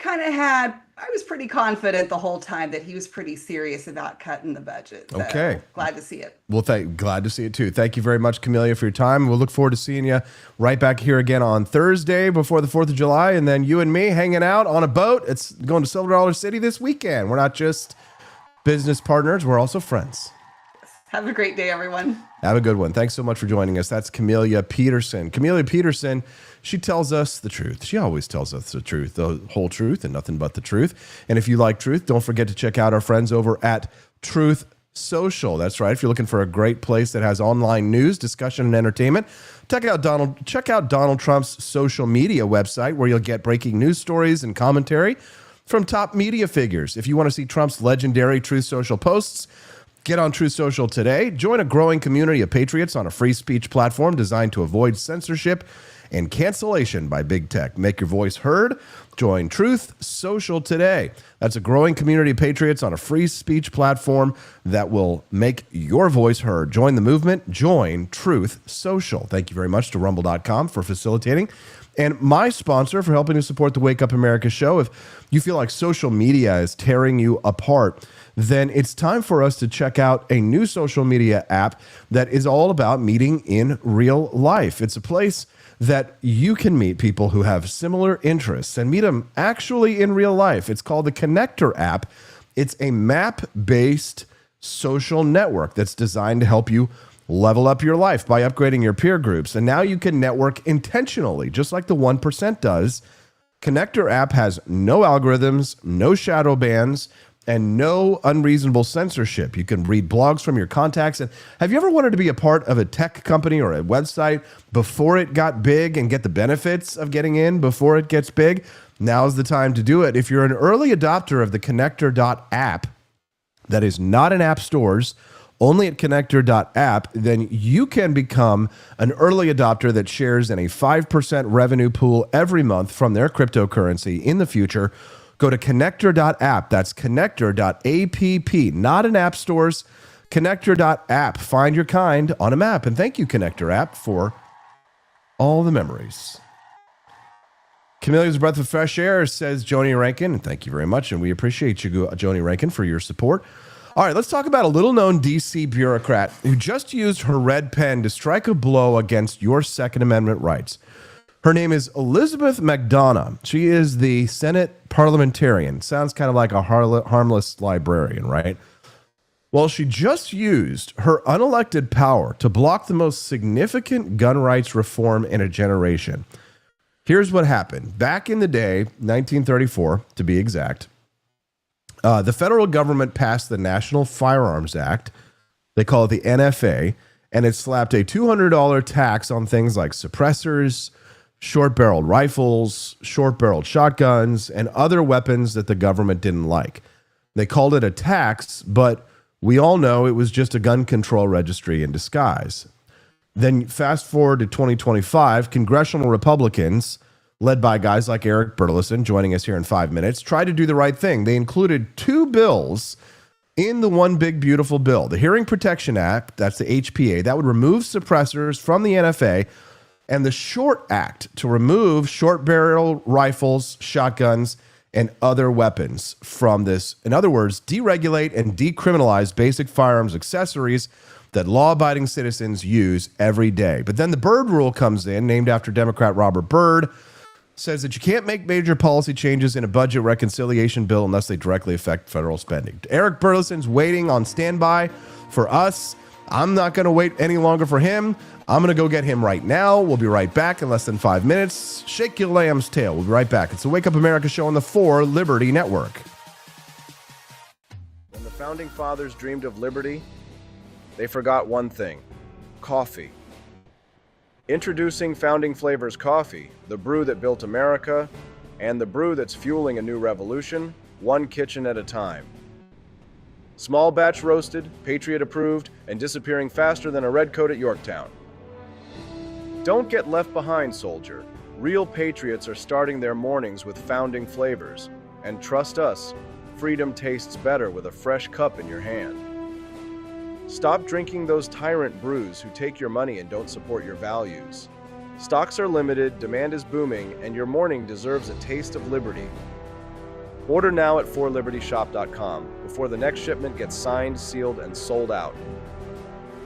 I was pretty confident the whole time that he was pretty serious about cutting the budget. So Okay. glad to see it. Well, glad to see it too. Thank you very much, Camellia, for your time. We'll look forward to seeing you right back here again on Thursday before the 4th of July. And then you and me hanging out on a boat. It's going to Silver Dollar City this weekend. We're not just business partners, we're also friends. Have a great day, everyone. Have a good one. Thanks so much for joining us. That's Camellia Peterson. Camellia Peterson, she tells us the truth. She always tells us the truth, the whole truth, and nothing but the truth. And if you like truth, don't forget to check out our friends over at Truth Social. That's right. If you're looking for a great place that has online news, discussion, and entertainment, check out Donald Trump's social media website, where you'll get breaking news stories and commentary from top media figures. If you want to see Trump's legendary Truth Social posts, get on Truth Social today. Join a growing community of patriots on a free speech platform designed to avoid censorship and cancellation by big tech. Make your voice heard. Join Truth Social today. That's a growing community of patriots on a free speech platform that will make your voice heard. Join the movement. Join Truth Social. Thank you very much to Rumble.com for facilitating. And my sponsor for helping to support the Wake Up America show. If you feel like social media is tearing you apart, then it's time for us to check out a new social media app that is all about meeting in real life. It's a place that you can meet people who have similar interests and meet them actually in real life. It's called the Connector app. It's a map-based social network that's designed to help you level up your life by upgrading your peer groups. And now you can network intentionally, just like the 1% does. Connector app has no algorithms, no shadow bans, and no unreasonable censorship. You can read blogs from your contacts. And have you ever wanted to be a part of a tech company or a website before it got big and get the benefits of getting in before it gets big? Now's the time to do it. If you're an early adopter of the Connector.app, that is not in app stores, only at Connector.app, then you can become an early adopter that shares in a 5% revenue pool every month from their cryptocurrency in the future. Go to Connector.app. That's Connector.app, not in app stores. Connector.app. Find your kind on a map. And thank you, Connector app, for all the memories. Camellia's breath of fresh air, says Joni Rankin. And thank you very much. And we appreciate you, Joni Rankin, for your support. All right, let's talk about a little-known D.C. bureaucrat who just used her red pen to strike a blow against your Second Amendment rights. Her name is Elizabeth McDonough. She is the Senate parliamentarian. Sounds kind of like a harmless librarian, right? Well, she just used her unelected power to block the most significant gun rights reform in a generation. Here's what happened. Back in the day, 1934 to be exact, the federal government passed the National Firearms Act. They call it the NFA, and it slapped a $200 tax on things like suppressors, short-barreled rifles, short-barreled shotguns, and other weapons that the government didn't like. They called it a tax, but we all know it was just a gun control registry in disguise. Then fast forward to 2025, congressional Republicans, led by guys like Eric Burlison, joining us here in 5 minutes, tried to do the right thing. They included two bills in the one big beautiful bill. The Hearing Protection Act, that's the HPA, that would remove suppressors from the NFA, and the Short Act to remove short barrel rifles, shotguns, and other weapons from this. In other words, deregulate and decriminalize basic firearms accessories that law-abiding citizens use every day. But then the Byrd Rule comes in, named after Democrat Robert Byrd, says that you can't make major policy changes in a budget reconciliation bill unless they directly affect federal spending. Eric Burlison's waiting on standby for us. I'm not going to wait any longer for him. I'm going to go get him right now. We'll be right back in less than 5 minutes. Shake your lamb's tail. We'll be right back. It's the Wake Up America show on the 4 Liberty Network. When the Founding Fathers dreamed of liberty, they forgot one thing: coffee. Introducing Founding Flavors Coffee, the brew that built America, and the brew that's fueling a new revolution, one kitchen at a time. Small batch roasted, Patriot approved, and disappearing faster than a red coat at Yorktown. Don't get left behind, soldier. Real patriots are starting their mornings with founding flavors. And trust us, freedom tastes better with a fresh cup in your hand. Stop drinking those tyrant brews who take your money and don't support your values. Stocks are limited, demand is booming, and your morning deserves a taste of liberty. Order now at forlibertyshop.com before the next shipment gets signed, sealed, and sold out.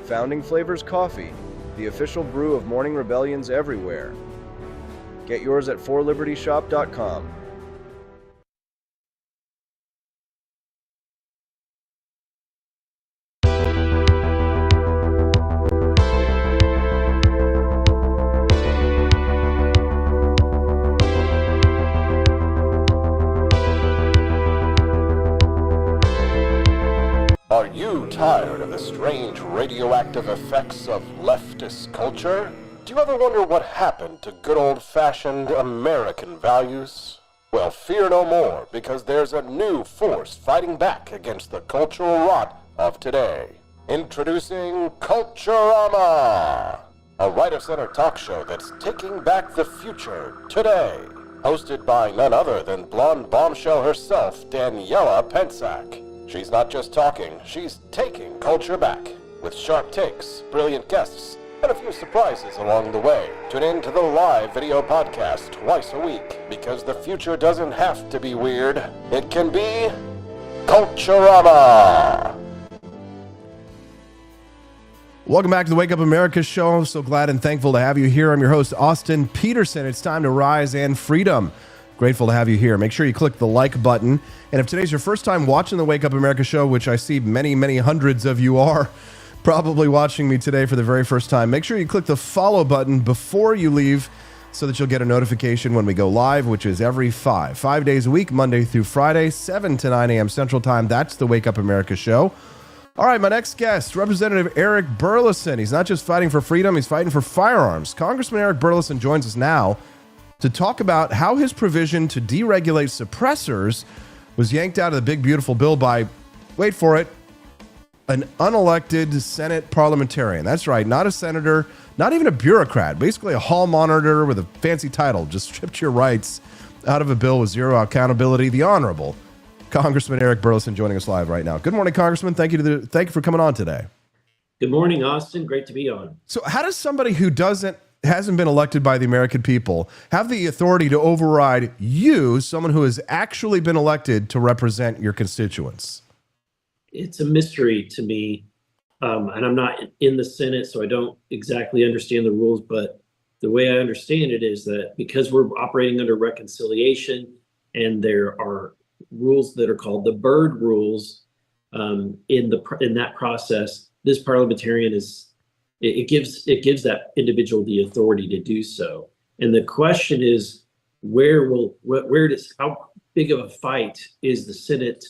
Founding Flavors Coffee, the official brew of morning rebellions everywhere. Get yours at forlibertyshop.com. Are you tired of the strange radioactive effects of leftist culture? Do you ever wonder what happened to good old-fashioned American values? Well, fear no more, because there's a new force fighting back against the cultural rot of today. Introducing Culturama, a right-of-center talk show that's taking back the future today. Hosted by none other than blonde bombshell herself, Daniela Pensack. She's not just talking, she's taking culture back, with sharp takes, brilliant guests, and a few surprises along the way. Tune in to the live video podcast twice a week, because the future doesn't have to be weird. It can be Culturama. Welcome back to the Wake Up America show. I'm so glad and thankful to have you here. I'm your host, Austin Peterson. It's time to rise and freedom. Grateful to have you here. Make sure you click the like button. And if today's your first time watching the Wake Up America show, which I see many, many hundreds of you are probably watching me today for the very first time, make sure you click the follow button before you leave so that you'll get a notification when we go live, which is every 5 days a week, Monday through Friday, 7 to 9 a.m. Central Time. That's the Wake Up America show. All right, my next guest, Representative Eric Burlison. He's not just fighting for freedom, he's fighting for firearms. Congressman Eric Burlison joins us now to talk about how his provision to deregulate suppressors was yanked out of the big, beautiful bill by, wait for it, an unelected Senate parliamentarian. That's right, not a senator, not even a bureaucrat, basically a hall monitor with a fancy title, just stripped your rights out of a bill with zero accountability. The Honorable Congressman Eric Burlison joining us live right now. Good morning, Congressman. Thank you for coming on today. Good morning, Austin. Great to be on. So how does somebody who hasn't been elected by the American people have the authority to override you, someone who has actually been elected to represent your constituents? It's a mystery to me, and I'm not in the Senate, so I don't exactly understand the rules, but the way I understand it is that because we're operating under reconciliation and there are rules that are called the Byrd rules in that process, this parliamentarian it gives that individual the authority to do so. And the question is, how big of a fight is the Senate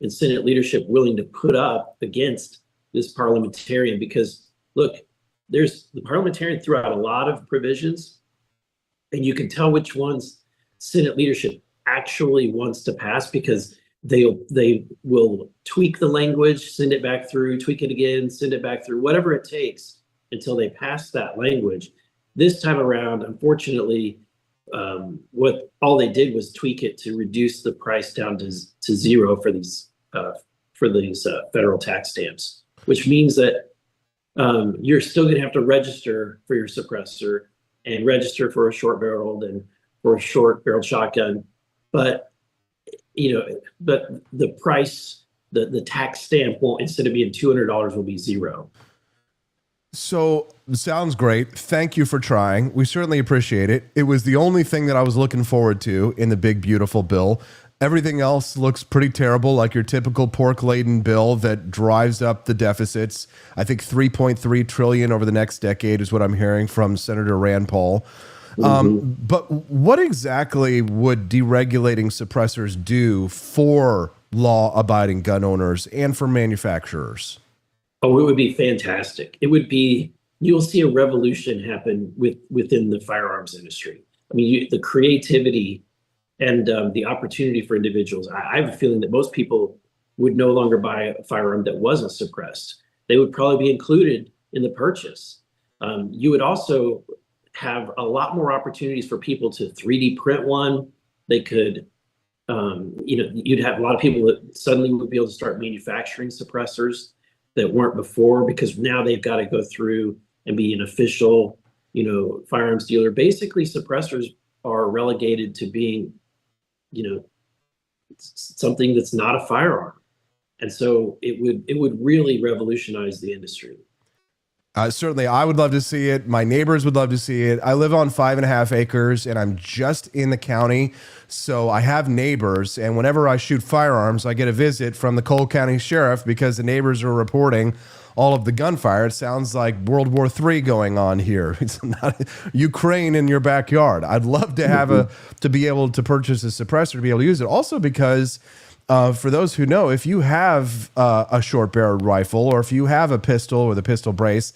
and Senate leadership willing to put up against this parliamentarian? Because look, the parliamentarian threw out a lot of provisions, and you can tell which ones Senate leadership actually wants to pass because they will tweak the language, send it back through, tweak it again, send it back through, whatever it takes until they pass that language. This time around, unfortunately, all they did was tweak it to reduce the price down to zero for these federal tax stamps, which means that you're still going to have to register for your suppressor and register for a short barreled and for a short barreled shotgun, but the price, the tax stamp won't, instead of being $200, will be zero. So, sounds great. Thank you for trying. We certainly appreciate it. It was the only thing that I was looking forward to in the big, beautiful bill. Everything else looks pretty terrible, like your typical pork-laden bill that drives up the deficits. I think $3.3 trillion over the next decade is what I'm hearing from Senator Rand Paul. But what exactly would deregulating suppressors do for law-abiding gun owners and for manufacturers? Oh, it would be fantastic. It would be, you'll see a revolution happen within the firearms industry. I mean, the creativity and the opportunity for individuals. I have a feeling that most people would no longer buy a firearm that wasn't suppressed. They would probably be included in the purchase. You would also have a lot more opportunities for people to 3D print one. They could, you'd have a lot of people that suddenly would be able to start manufacturing suppressors that weren't before, because now they've got to go through and be an official, firearms dealer. Basically, suppressors are relegated to being, something that's not a firearm. And so it would really revolutionize the industry. Certainly, I would love to see it. My neighbors would love to see it. I live on 5.5 acres, and I'm just in the county, so I have neighbors. And whenever I shoot firearms, I get a visit from the Cole County Sheriff because the neighbors are reporting all of the gunfire. It sounds like World War III going on here. It's not Ukraine in your backyard. I'd love to have to be able to purchase a suppressor to be able to use it. Also because for those who know, if you have a short-barreled rifle, or if you have a pistol with a pistol brace,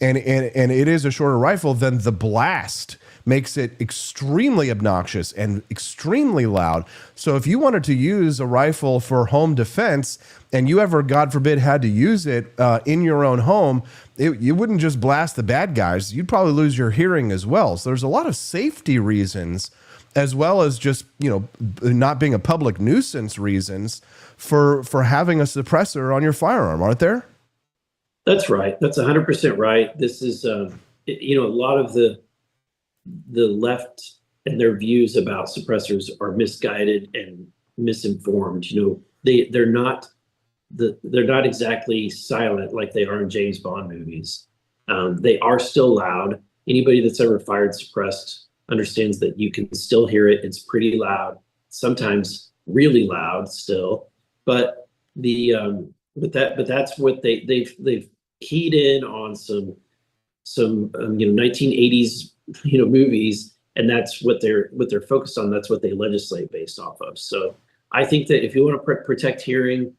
and it is a shorter rifle, then the blast makes it extremely obnoxious and extremely loud. So if you wanted to use a rifle for home defense, and you ever, God forbid, had to use it in your own home, you wouldn't just blast the bad guys. You'd probably lose your hearing as well. So there's a lot of safety reasons, as well as just, not being a public nuisance reasons for having a suppressor on your firearm, aren't there? That's right. That's 100% right. This is, a lot of the left and their views about suppressors are misguided and misinformed. They're not exactly silent like they are in James Bond movies. They are still loud. Anybody that's ever fired suppressed understands that you can still hear it. It's pretty loud, sometimes really loud still. But that's what they've keyed in on some 1980s movies, and that's what they're focused on. That's what they legislate based off of. So I think that if you want to protect hearing,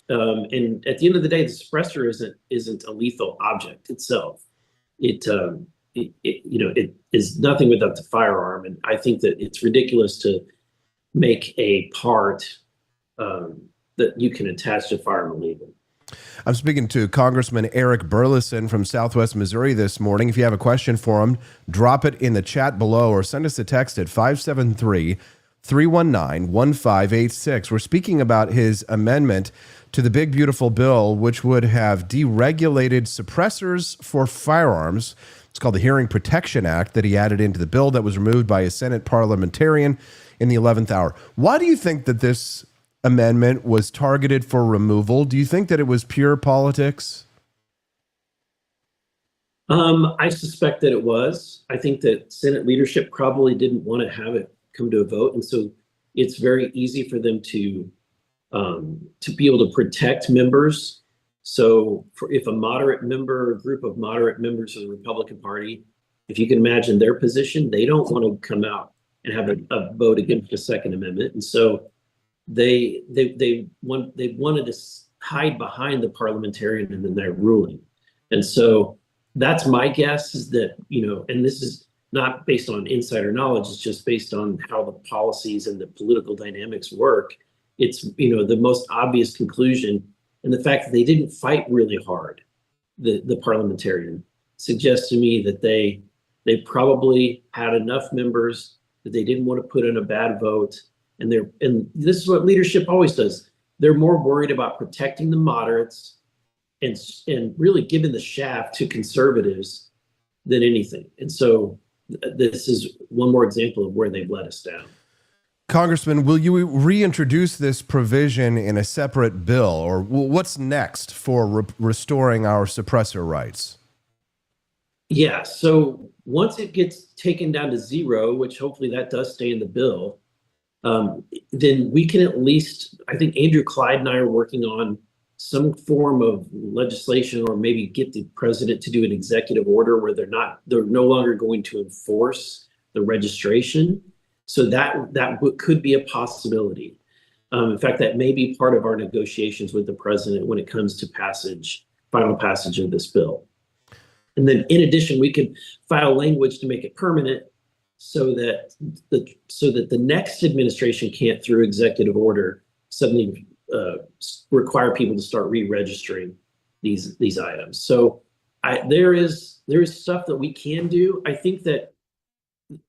and at the end of the day, the suppressor isn't a lethal object itself. It is nothing without the firearm, and I think that it's ridiculous to make a part that you can attach to a firearm illegal. I'm speaking to Congressman Eric Burleson from Southwest Missouri this morning. If you have a question for him, drop it in the chat below or send us a text at 573-319-1586. We're speaking about his amendment to the big, beautiful bill, which would have deregulated suppressors for firearms. It's called the Hearing Protection Act that he added into the bill that was removed by a Senate parliamentarian in the 11th hour. Why do you think that this amendment was targeted for removal? Do you think that it was pure politics? I suspect that it was. I think that Senate leadership probably didn't want to have it come to a vote, and so it's very easy for them to be able to protect members. So if a moderate member, a group of moderate members of the Republican Party, if you can imagine their position, they don't want to come out and have a vote against the Second Amendment, and so they wanted to hide behind the parliamentarian and then their ruling. And so that's my guess, is that, and this is not based on insider knowledge, it's just based on how the policies and the political dynamics work. It's, the most obvious conclusion, and the fact that they didn't fight really hard, the parliamentarian, suggests to me that they probably had enough members that they didn't want to put in a bad vote. And this is what leadership always does. They're more worried about protecting the moderates and really giving the shaft to conservatives than anything. And so this is one more example of where they've let us down. Congressman, will you reintroduce this provision in a separate bill, or what's next for restoring our suppressor rights? Yeah, so once it gets taken down to zero, which hopefully that does stay in the bill, then we can at least, I think Andrew Clyde and I are working on some form of legislation, or maybe get the president to do an executive order where they're no longer going to enforce the registration. So that could be a possibility. In fact, that may be part of our negotiations with the president when it comes to final passage of this bill. And then in addition, we could file language to make it permanent, so that the next administration can't, through executive order, suddenly require people to start re-registering these items. So there is stuff that we can do. I think that,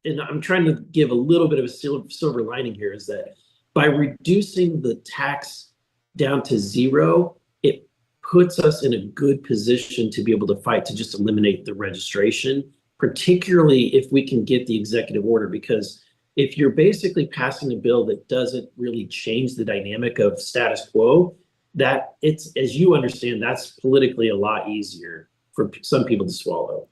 and I'm trying to give a little bit of a silver lining here, is that by reducing the tax down to zero, it puts us in a good position to be able to fight to just eliminate the registration, particularly if we can get the executive order. Because if you're basically passing a bill that doesn't really change the dynamic of status quo, that it's, as you understand, that's politically a lot easier for some people to swallow.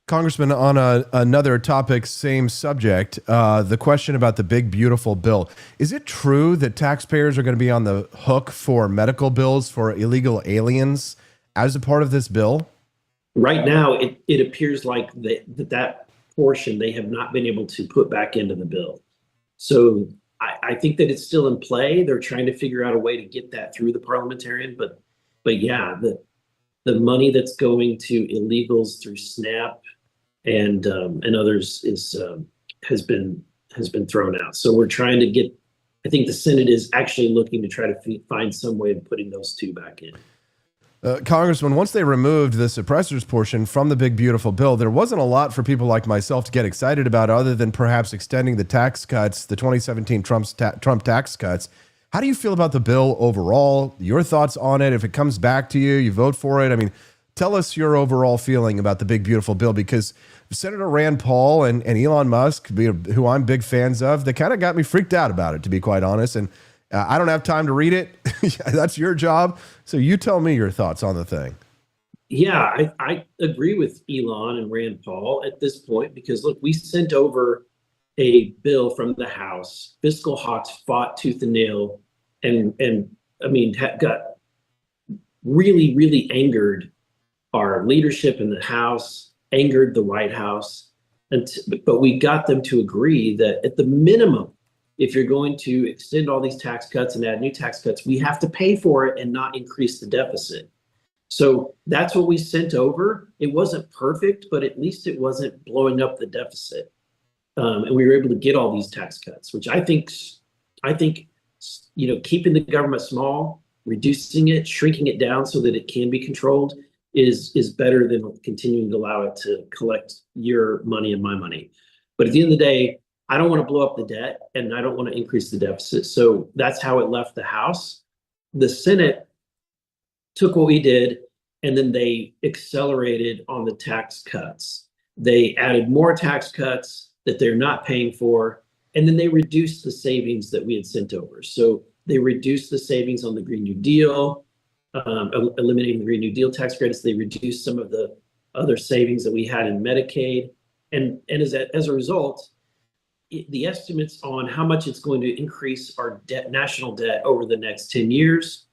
Congressman, on another topic, same subject, the question about the big, beautiful bill. Is it true that taxpayers are going to be on the hook for medical bills for illegal aliens as a part of this bill? Right now, it appears like that portion they have not been able to put back into the bill. So I think that it's still in play. They're trying to figure out a way to get that through the parliamentarian. But yeah, the money that's going to illegals through SNAP and others has been thrown out. So we're trying to get. I think the Senate is actually looking to try to find some way of putting those two back in. Congressman, once they removed the suppressors portion from the big, beautiful bill, there wasn't a lot for people like myself to get excited about other than perhaps extending the tax cuts, the 2017 Trump tax cuts. How do you feel about the bill overall? Your thoughts on it? If it comes back to you, you vote for it. I mean, tell us your overall feeling about the big, beautiful bill, because Senator Rand Paul and Elon Musk, who I'm big fans of, they kind of got me freaked out about it, to be quite honest. And I don't have time to read it. That's your job. So you tell me your thoughts on the thing. Yeah, I agree with Elon and Rand Paul at this point, because look, we sent over a bill from the House. Fiscal hawks fought tooth and nail, and I mean, got really, really angered our leadership in the House, angered the White House, but we got them to agree that at the minimum, if you're going to extend all these tax cuts and add new tax cuts, we have to pay for it and not increase the deficit. So that's what we sent over. It wasn't perfect, but at least it wasn't blowing up the deficit. And we were able to get all these tax cuts, which I think, keeping the government small, reducing it, shrinking it down so that it can be controlled is better than continuing to allow it to collect your money and my money. But at the end of the day, I don't want to blow up the debt and I don't want to increase the deficit. So that's how it left the House. The Senate took what we did and then they accelerated on the tax cuts. They added more tax cuts that they're not paying for, and then they reduced the savings that we had sent over. So they reduced the savings on the Green New Deal, eliminating the Green New Deal tax credits. They reduced some of the other savings that we had in Medicaid. And as a result, the estimates on how much it's going to increase our national debt over the next 10 years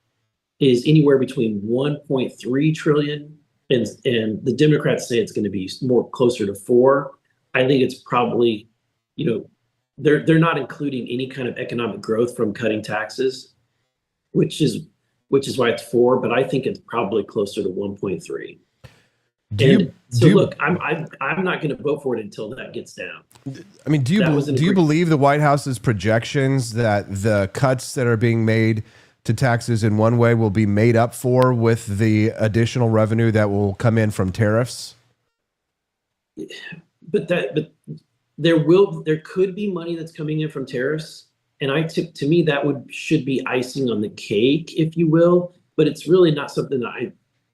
is anywhere between 1.3 trillion and the Democrats say it's going to be more closer to 4. I think it's probably, they're not including any kind of economic growth from cutting taxes, which is why it's 4, but I think it's probably closer to 1.3. Look, I'm not going to vote for it until that gets down. I mean, do you believe the White House's projections that the cuts that are being made to taxes in one way will be made up for with the additional revenue that will come in from tariffs? But there could be money that's coming in from tariffs, and to me that should be icing on the cake, if you will. But it's really not something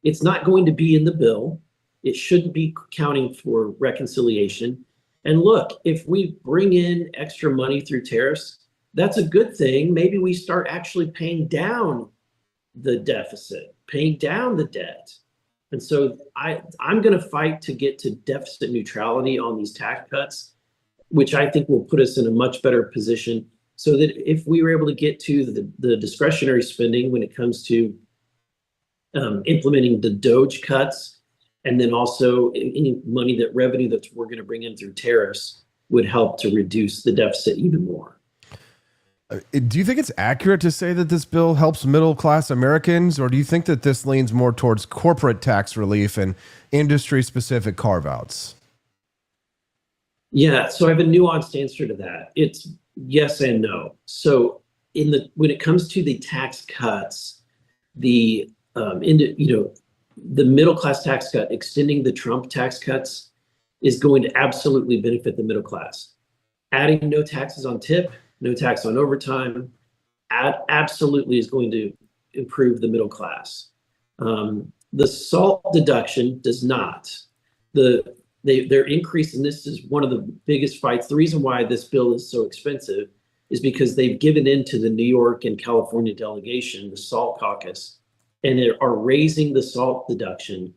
it's not going to be in the bill. It shouldn't be counting for reconciliation. And look, if we bring in extra money through tariffs, that's a good thing. Maybe we start actually paying down the deficit, paying down the debt. And so I'm going to fight to get to deficit neutrality on these tax cuts, which I think will put us in a much better position so that if we were able to get to the discretionary spending when it comes to implementing the DOGE cuts, and then also any revenue that we're going to bring in through tariffs would help to reduce the deficit even more. Do you think it's accurate to say that this bill helps middle-class Americans, or do you think that this leans more towards corporate tax relief and industry-specific carve-outs? Yeah, so I have a nuanced answer to that. It's yes and no. So when it comes to the tax cuts, the middle class tax cut, extending the Trump tax cuts, is going to absolutely benefit the middle class. Adding no taxes on tip, no tax on overtime, absolutely is going to improve the middle class. The SALT deduction does not. Their increase, and this is one of the biggest fights. The reason why this bill is so expensive is because they've given in to the New York and California delegation, the SALT caucus, and they are raising the SALT deduction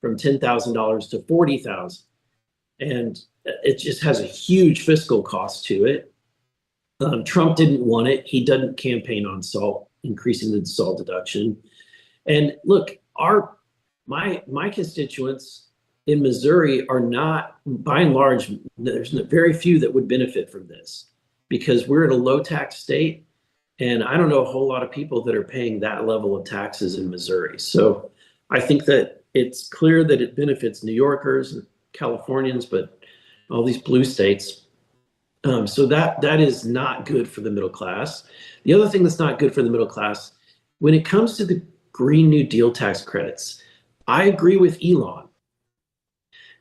from $10,000 to $40,000. And it just has a huge fiscal cost to it. Trump didn't want it. He doesn't campaign on SALT, increasing the SALT deduction. And look, my constituents in Missouri are not, by and large, there's very few that would benefit from this because we're in a low tax state. And I don't know a whole lot of people that are paying that level of taxes in Missouri. So I think that it's clear that it benefits New Yorkers and Californians, but all these blue states. So that is not good for the middle class. The other thing that's not good for the middle class, when it comes to the Green New Deal tax credits, I agree with Elon.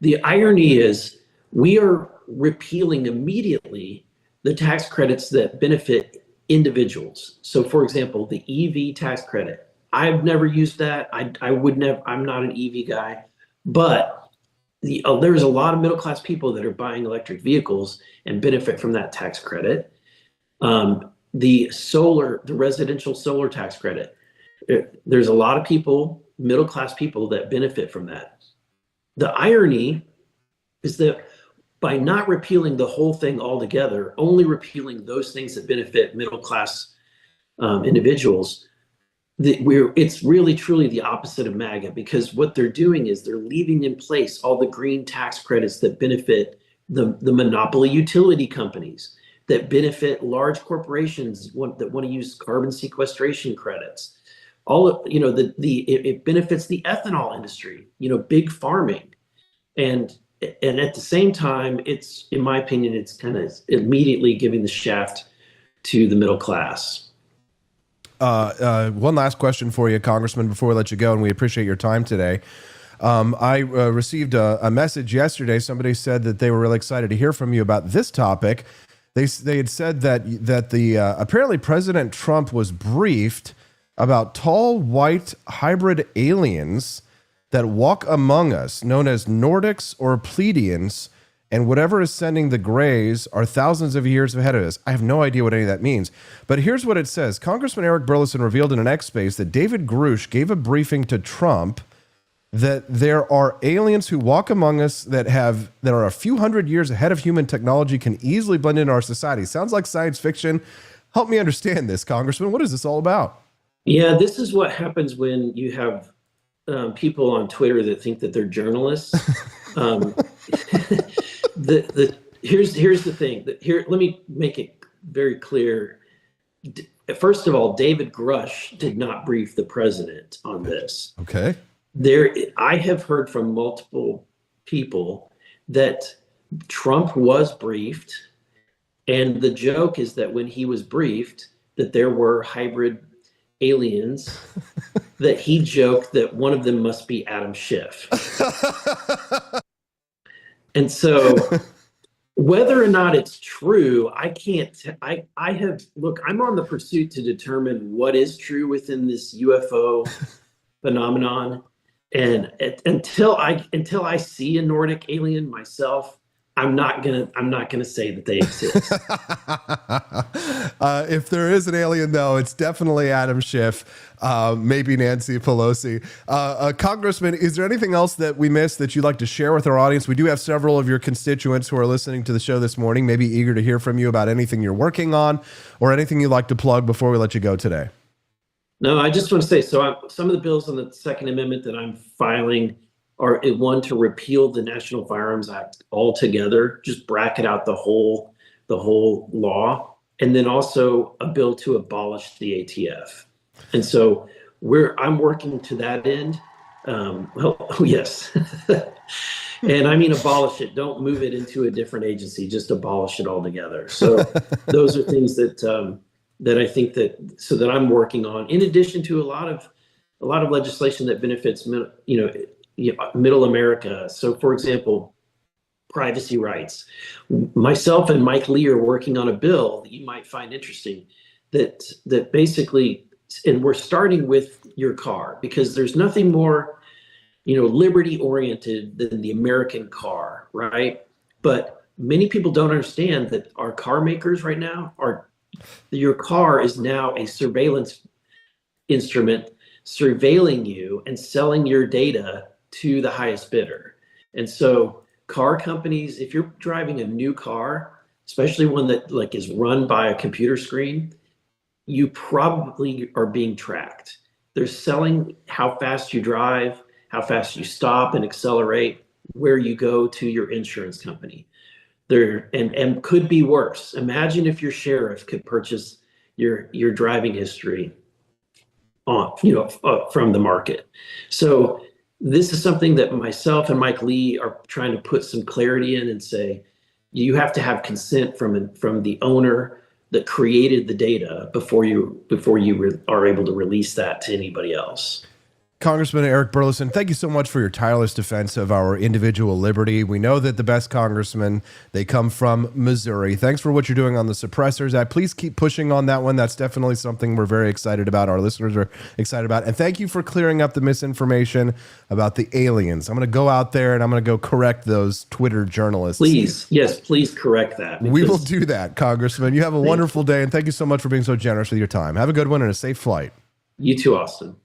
The irony is we are repealing immediately the tax credits that benefit individuals. So for example, the EV tax credit, I've never used that. I would never, I'm not an EV guy, but there's a lot of middle-class people that are buying electric vehicles and benefit from that tax credit. The residential solar tax credit, there's a lot of people, middle-class people that benefit from that. The irony is that by not repealing the whole thing altogether, only repealing those things that benefit middle-class individuals, it's really truly the opposite of MAGA, because what they're doing is they're leaving in place all the green tax credits that benefit the monopoly utility companies, that benefit large corporations that want to use carbon sequestration credits. It benefits the ethanol industry, big farming, and at the same time, it's, in my opinion, it's kind of immediately giving the shaft to the middle class. One last question for you, Congressman, before we let you go, and we appreciate your time today. I received a message yesterday. Somebody said that they were really excited to hear from you about this topic. They had said that apparently President Trump was briefed about tall, white, hybrid aliens that walk among us, known as Nordics or Pleiadians, and whatever is sending the grays are thousands of years ahead of us. I have no idea what any of that means. But here's what it says. Congressman Eric Burlison revealed in an X Space that David Grush gave a briefing to Trump that there are aliens who walk among us that are a few hundred years ahead of human technology, can easily blend into our society. Sounds like science fiction. Help me understand this, Congressman. What is this all about? Yeah, this is what happens when you have people on Twitter that think that they're journalists. Here's the thing. Let me make it very clear. First of all, David Grush did not brief the president on this. Okay. I have heard from multiple people that Trump was briefed, and the joke is that when he was briefed that there were hybrid aliens, that he joked that one of them must be Adam Schiff. And so whether or not it's true, I'm on the pursuit to determine what is true within this UFO phenomenon. And until I see a Nordic alien myself, I'm not gonna say that they exist. If there is an alien, though, it's definitely Adam Schiff, maybe Nancy Pelosi. Congressman, is there anything else that we missed that you'd like to share with our audience? We do have several of your constituents who are listening to the show this morning, maybe eager to hear from you about anything you're working on or anything you'd like to plug before we let you go today. No, I just want to say, some of the bills on the Second Amendment that I'm filing are one to repeal the National Firearms Act altogether, just bracket out the whole law, and then also a bill to abolish the ATF. And so I'm working to that end. Yes. And I mean abolish it. Don't move it into a different agency. Just abolish it altogether. So those are things that that I think that I'm working on, in addition to a lot of legislation that benefits middle America. So, for example, privacy rights. Myself and Mike Lee are working on a bill that you might find interesting that basically, and we're starting with your car, because there's nothing more, liberty oriented than the American car, right? But many people don't understand that our car makers right now your car is now a surveillance instrument surveilling you and selling your data to the highest bidder. And so car companies, if you're driving a new car, especially one that is run by a computer screen, you probably are being tracked. They're selling how fast you drive, how fast you stop and accelerate, where you go to your insurance company. And could be worse. Imagine if your sheriff could purchase your driving history from the market. So this is something that myself and Mike Lee are trying to put some clarity in and say, you have to have consent from the owner that created the data before you are able to release that to anybody else. Congressman Eric Burlison, thank you so much for your tireless defense of our individual liberty. We know that the best congressmen, they come from Missouri. Thanks for what you're doing on the suppressors act. Please keep pushing on that one. That's definitely something we're very excited about. Our listeners are excited about. And thank you for clearing up the misinformation about the aliens. I'm going to go out there and I'm going to go correct those Twitter journalists. Please, yes, please correct that. We will do that, Congressman. You have a wonderful day, and thank you so much for being so generous with your time. Have a good one and a safe flight. You too, Austin.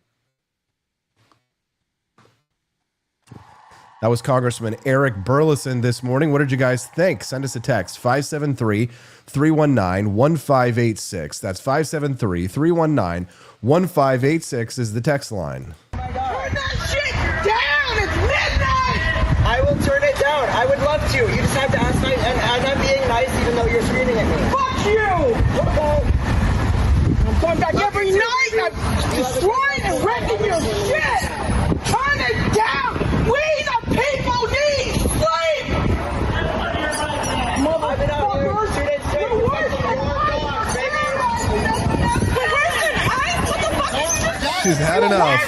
That was Congressman Eric Burlison this morning. What did you guys think? Send us a text, 573-319-1586. That's 573-319-1586 is the text line. Turn that shit down! It's midnight! I will turn it down. I would love to. You just have to ask nice, and I'm being nice even though you're screaming at me. Fuck you! Okay. I'm going back every night. I'm destroying and wrecking your shit! Turn it down! We the people need sleep! Motherfuckers! She's had enough.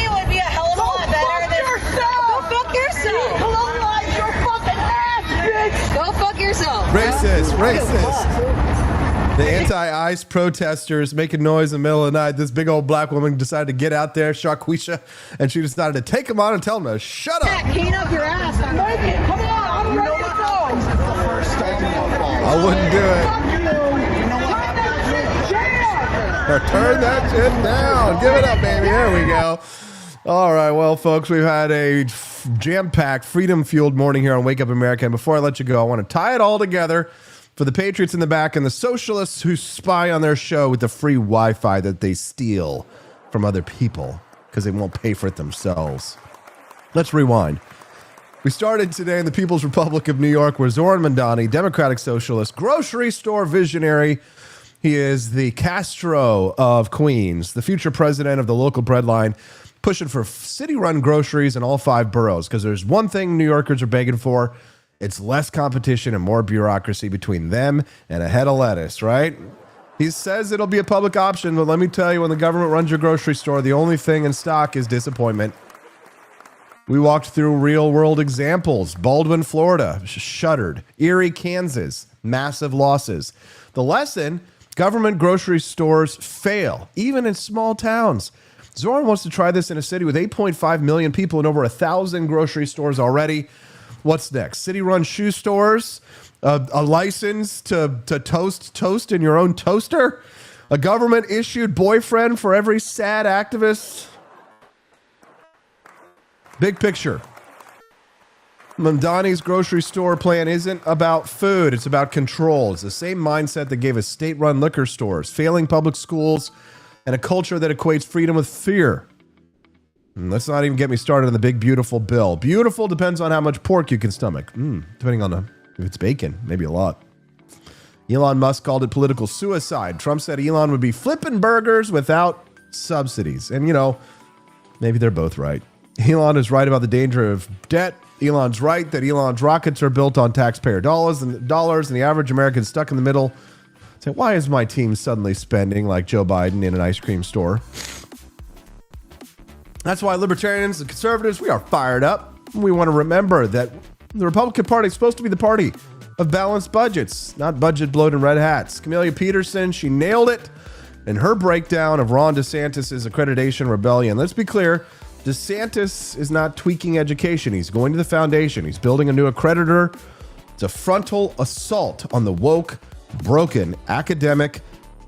Would be a hell of a lot better than go fuck yourself. Colonize your fucking ass, bitch. Go fuck yourself. Racist. The anti-ICE protesters making noise in the middle of the night. This big old black woman decided to get out there, Shaquisha, and she decided to take him on and tell him to shut up. Clean up your ass. Come on, I'm ready to go. I wouldn't do it. Or turn that shit down. Give it up, baby. There we go. All right, well, folks, we've had a jam-packed, freedom-fueled morning here on Wake Up America. And before I let you go, I want to tie it all together for the patriots in the back and the socialists who spy on their show with the free Wi-Fi that they steal from other people because they won't pay for it themselves. Let's rewind. We started today in the People's Republic of New York, where Zohran Mamdani, Democratic Socialist, grocery store visionary. He is the Castro of Queens, the future president of the local breadline, pushing for city-run groceries in all 5 boroughs, because there's one thing New Yorkers are begging for. It's less competition and more bureaucracy between them and a head of lettuce, right? He says it'll be a public option, but let me tell you, when the government runs your grocery store, the only thing in stock is disappointment. We walked through real-world examples. Baldwin, Florida, shuttered. Erie, Kansas, massive losses. The lesson, government grocery stores fail, even in small towns. Zohran wants to try this in a city with 8.5 million people and over 1,000 grocery stores already. What's next? City-run shoe stores, a license to toast in your own toaster, a government-issued boyfriend for every sad activist. Big picture. Mamdani's grocery store plan isn't about food. It's about control. It's the same mindset that gave us state-run liquor stores, failing public schools, and a culture that equates freedom with fear. And let's not even get me started on the big, beautiful bill. Beautiful depends on how much pork you can stomach. Depending on if it's bacon, maybe a lot. Elon Musk called it political suicide. Trump said Elon would be flipping burgers without subsidies. And, maybe they're both right. Elon is right about the danger of debt. Elon's right that Elon's rockets are built on taxpayer dollars, and the average American is stuck in the middle. Say, why is my team suddenly spending like Joe Biden in an ice cream store? That's why libertarians and conservatives, we are fired up. We want to remember that the Republican Party is supposed to be the party of balanced budgets, not budget bloated red hats. Camelia Peterson, she nailed it in her breakdown of Ron DeSantis' accreditation rebellion. Let's be clear, DeSantis is not tweaking education. He's going to the foundation. He's building a new accreditor. It's a frontal assault on the woke, broken academic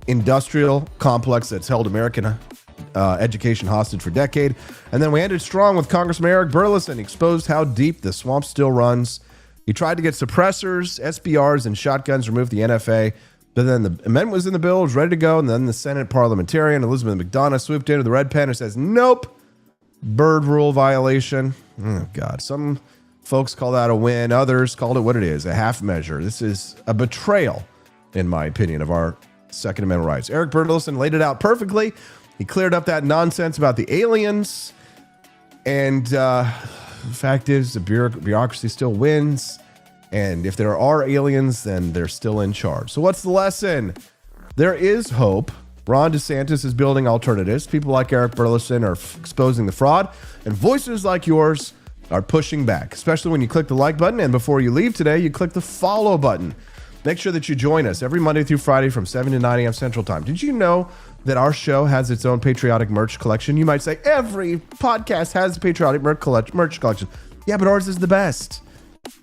industrial complex that's held American education hostage for decades. And then we ended strong with Congressman Eric Burlison. He exposed how deep the swamp still runs. He tried to get suppressors, SBRs, and shotguns removed the NFA. But then the amendment was in the bill, was ready to go. And then the Senate parliamentarian, Elizabeth McDonough, swooped into the red pen and says, nope, bird rule violation. Oh, God. Some folks call that a win. Others called it what it is, a half measure. This is a betrayal, in my opinion, of our Second Amendment rights. Eric Burlison laid it out perfectly. He cleared up that nonsense about the aliens. And the fact is, the bureaucracy still wins. And if there are aliens, then they're still in charge. So what's the lesson? There is hope. Ron DeSantis is building alternatives. People like Eric Burlison are exposing the fraud. And voices like yours are pushing back, especially when you click the like button. And before you leave today, you click the follow button. Make sure that you join us every Monday through Friday from 7 to 9 a.m. Central Time. Did you know that our show has its own patriotic merch collection? You might say every podcast has a patriotic merch collection. Yeah, but ours is the best.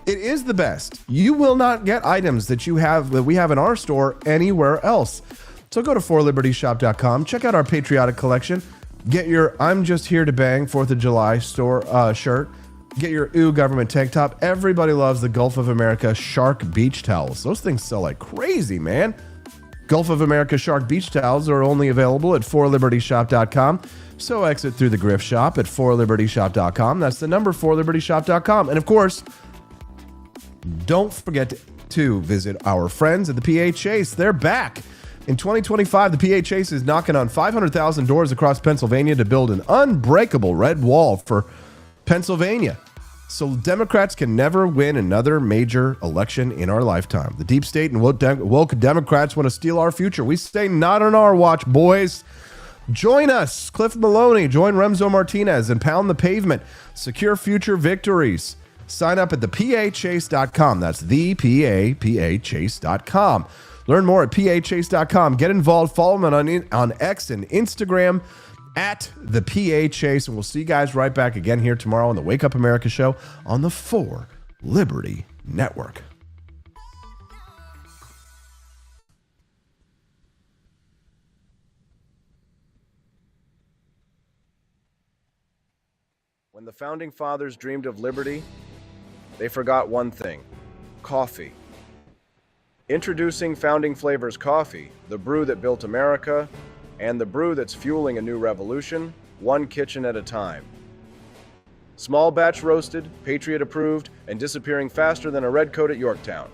It is the best. You will not get items that we have in our store anywhere else. So go to forlibertyshop.com. Check out our patriotic collection. Get your I'm Just Here to Bang 4th of July store shirt. Get your Ooh Government tank top. Everybody loves the Gulf of America Shark Beach Towels. Those things sell like crazy, man. Gulf of America Shark Beach Towels are only available at forlibertyshop.com. So exit through the Griff Shop at forlibertyshop.com. That's the number, forlibertyshop.com. And of course, don't forget to visit our friends at the PA Chase. They're back. In 2025, the PA Chase is knocking on 500,000 doors across Pennsylvania to build an unbreakable red wall for Pennsylvania, so Democrats can never win another major election in our lifetime. The deep state and woke Democrats want to steal our future. We say not on our watch, boys. Join us, Cliff Maloney. Join Remzo Martinez and pound the pavement. Secure future victories. Sign up at thepachase.com. That's thepachase.com. Learn more at pachase.com. Get involved. Follow them on X and Instagram at the PA Chase. And we'll see you guys right back again here tomorrow on the Wake Up America show on the 4 Liberty Network. When the Founding Fathers dreamed of liberty, they forgot one thing: coffee. Introducing Founding Flavors Coffee, the brew that built America, and the brew that's fueling a new revolution, one kitchen at a time. Small batch roasted, Patriot approved, and disappearing faster than a red coat at Yorktown.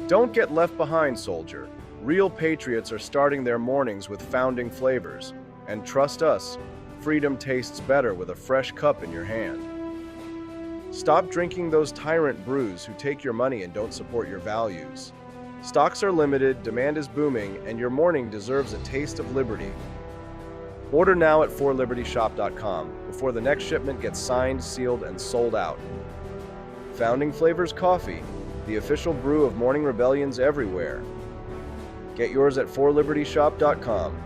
Don't get left behind, soldier. Real patriots are starting their mornings with Founding Flavors. And trust us, freedom tastes better with a fresh cup in your hand. Stop drinking those tyrant brews who take your money and don't support your values. Stocks are limited, demand is booming, and your morning deserves a taste of liberty. Order now at forlibertyshop.com before the next shipment gets signed, sealed, and sold out. Founding Flavors Coffee, the official brew of morning rebellions everywhere. Get yours at forlibertyshop.com.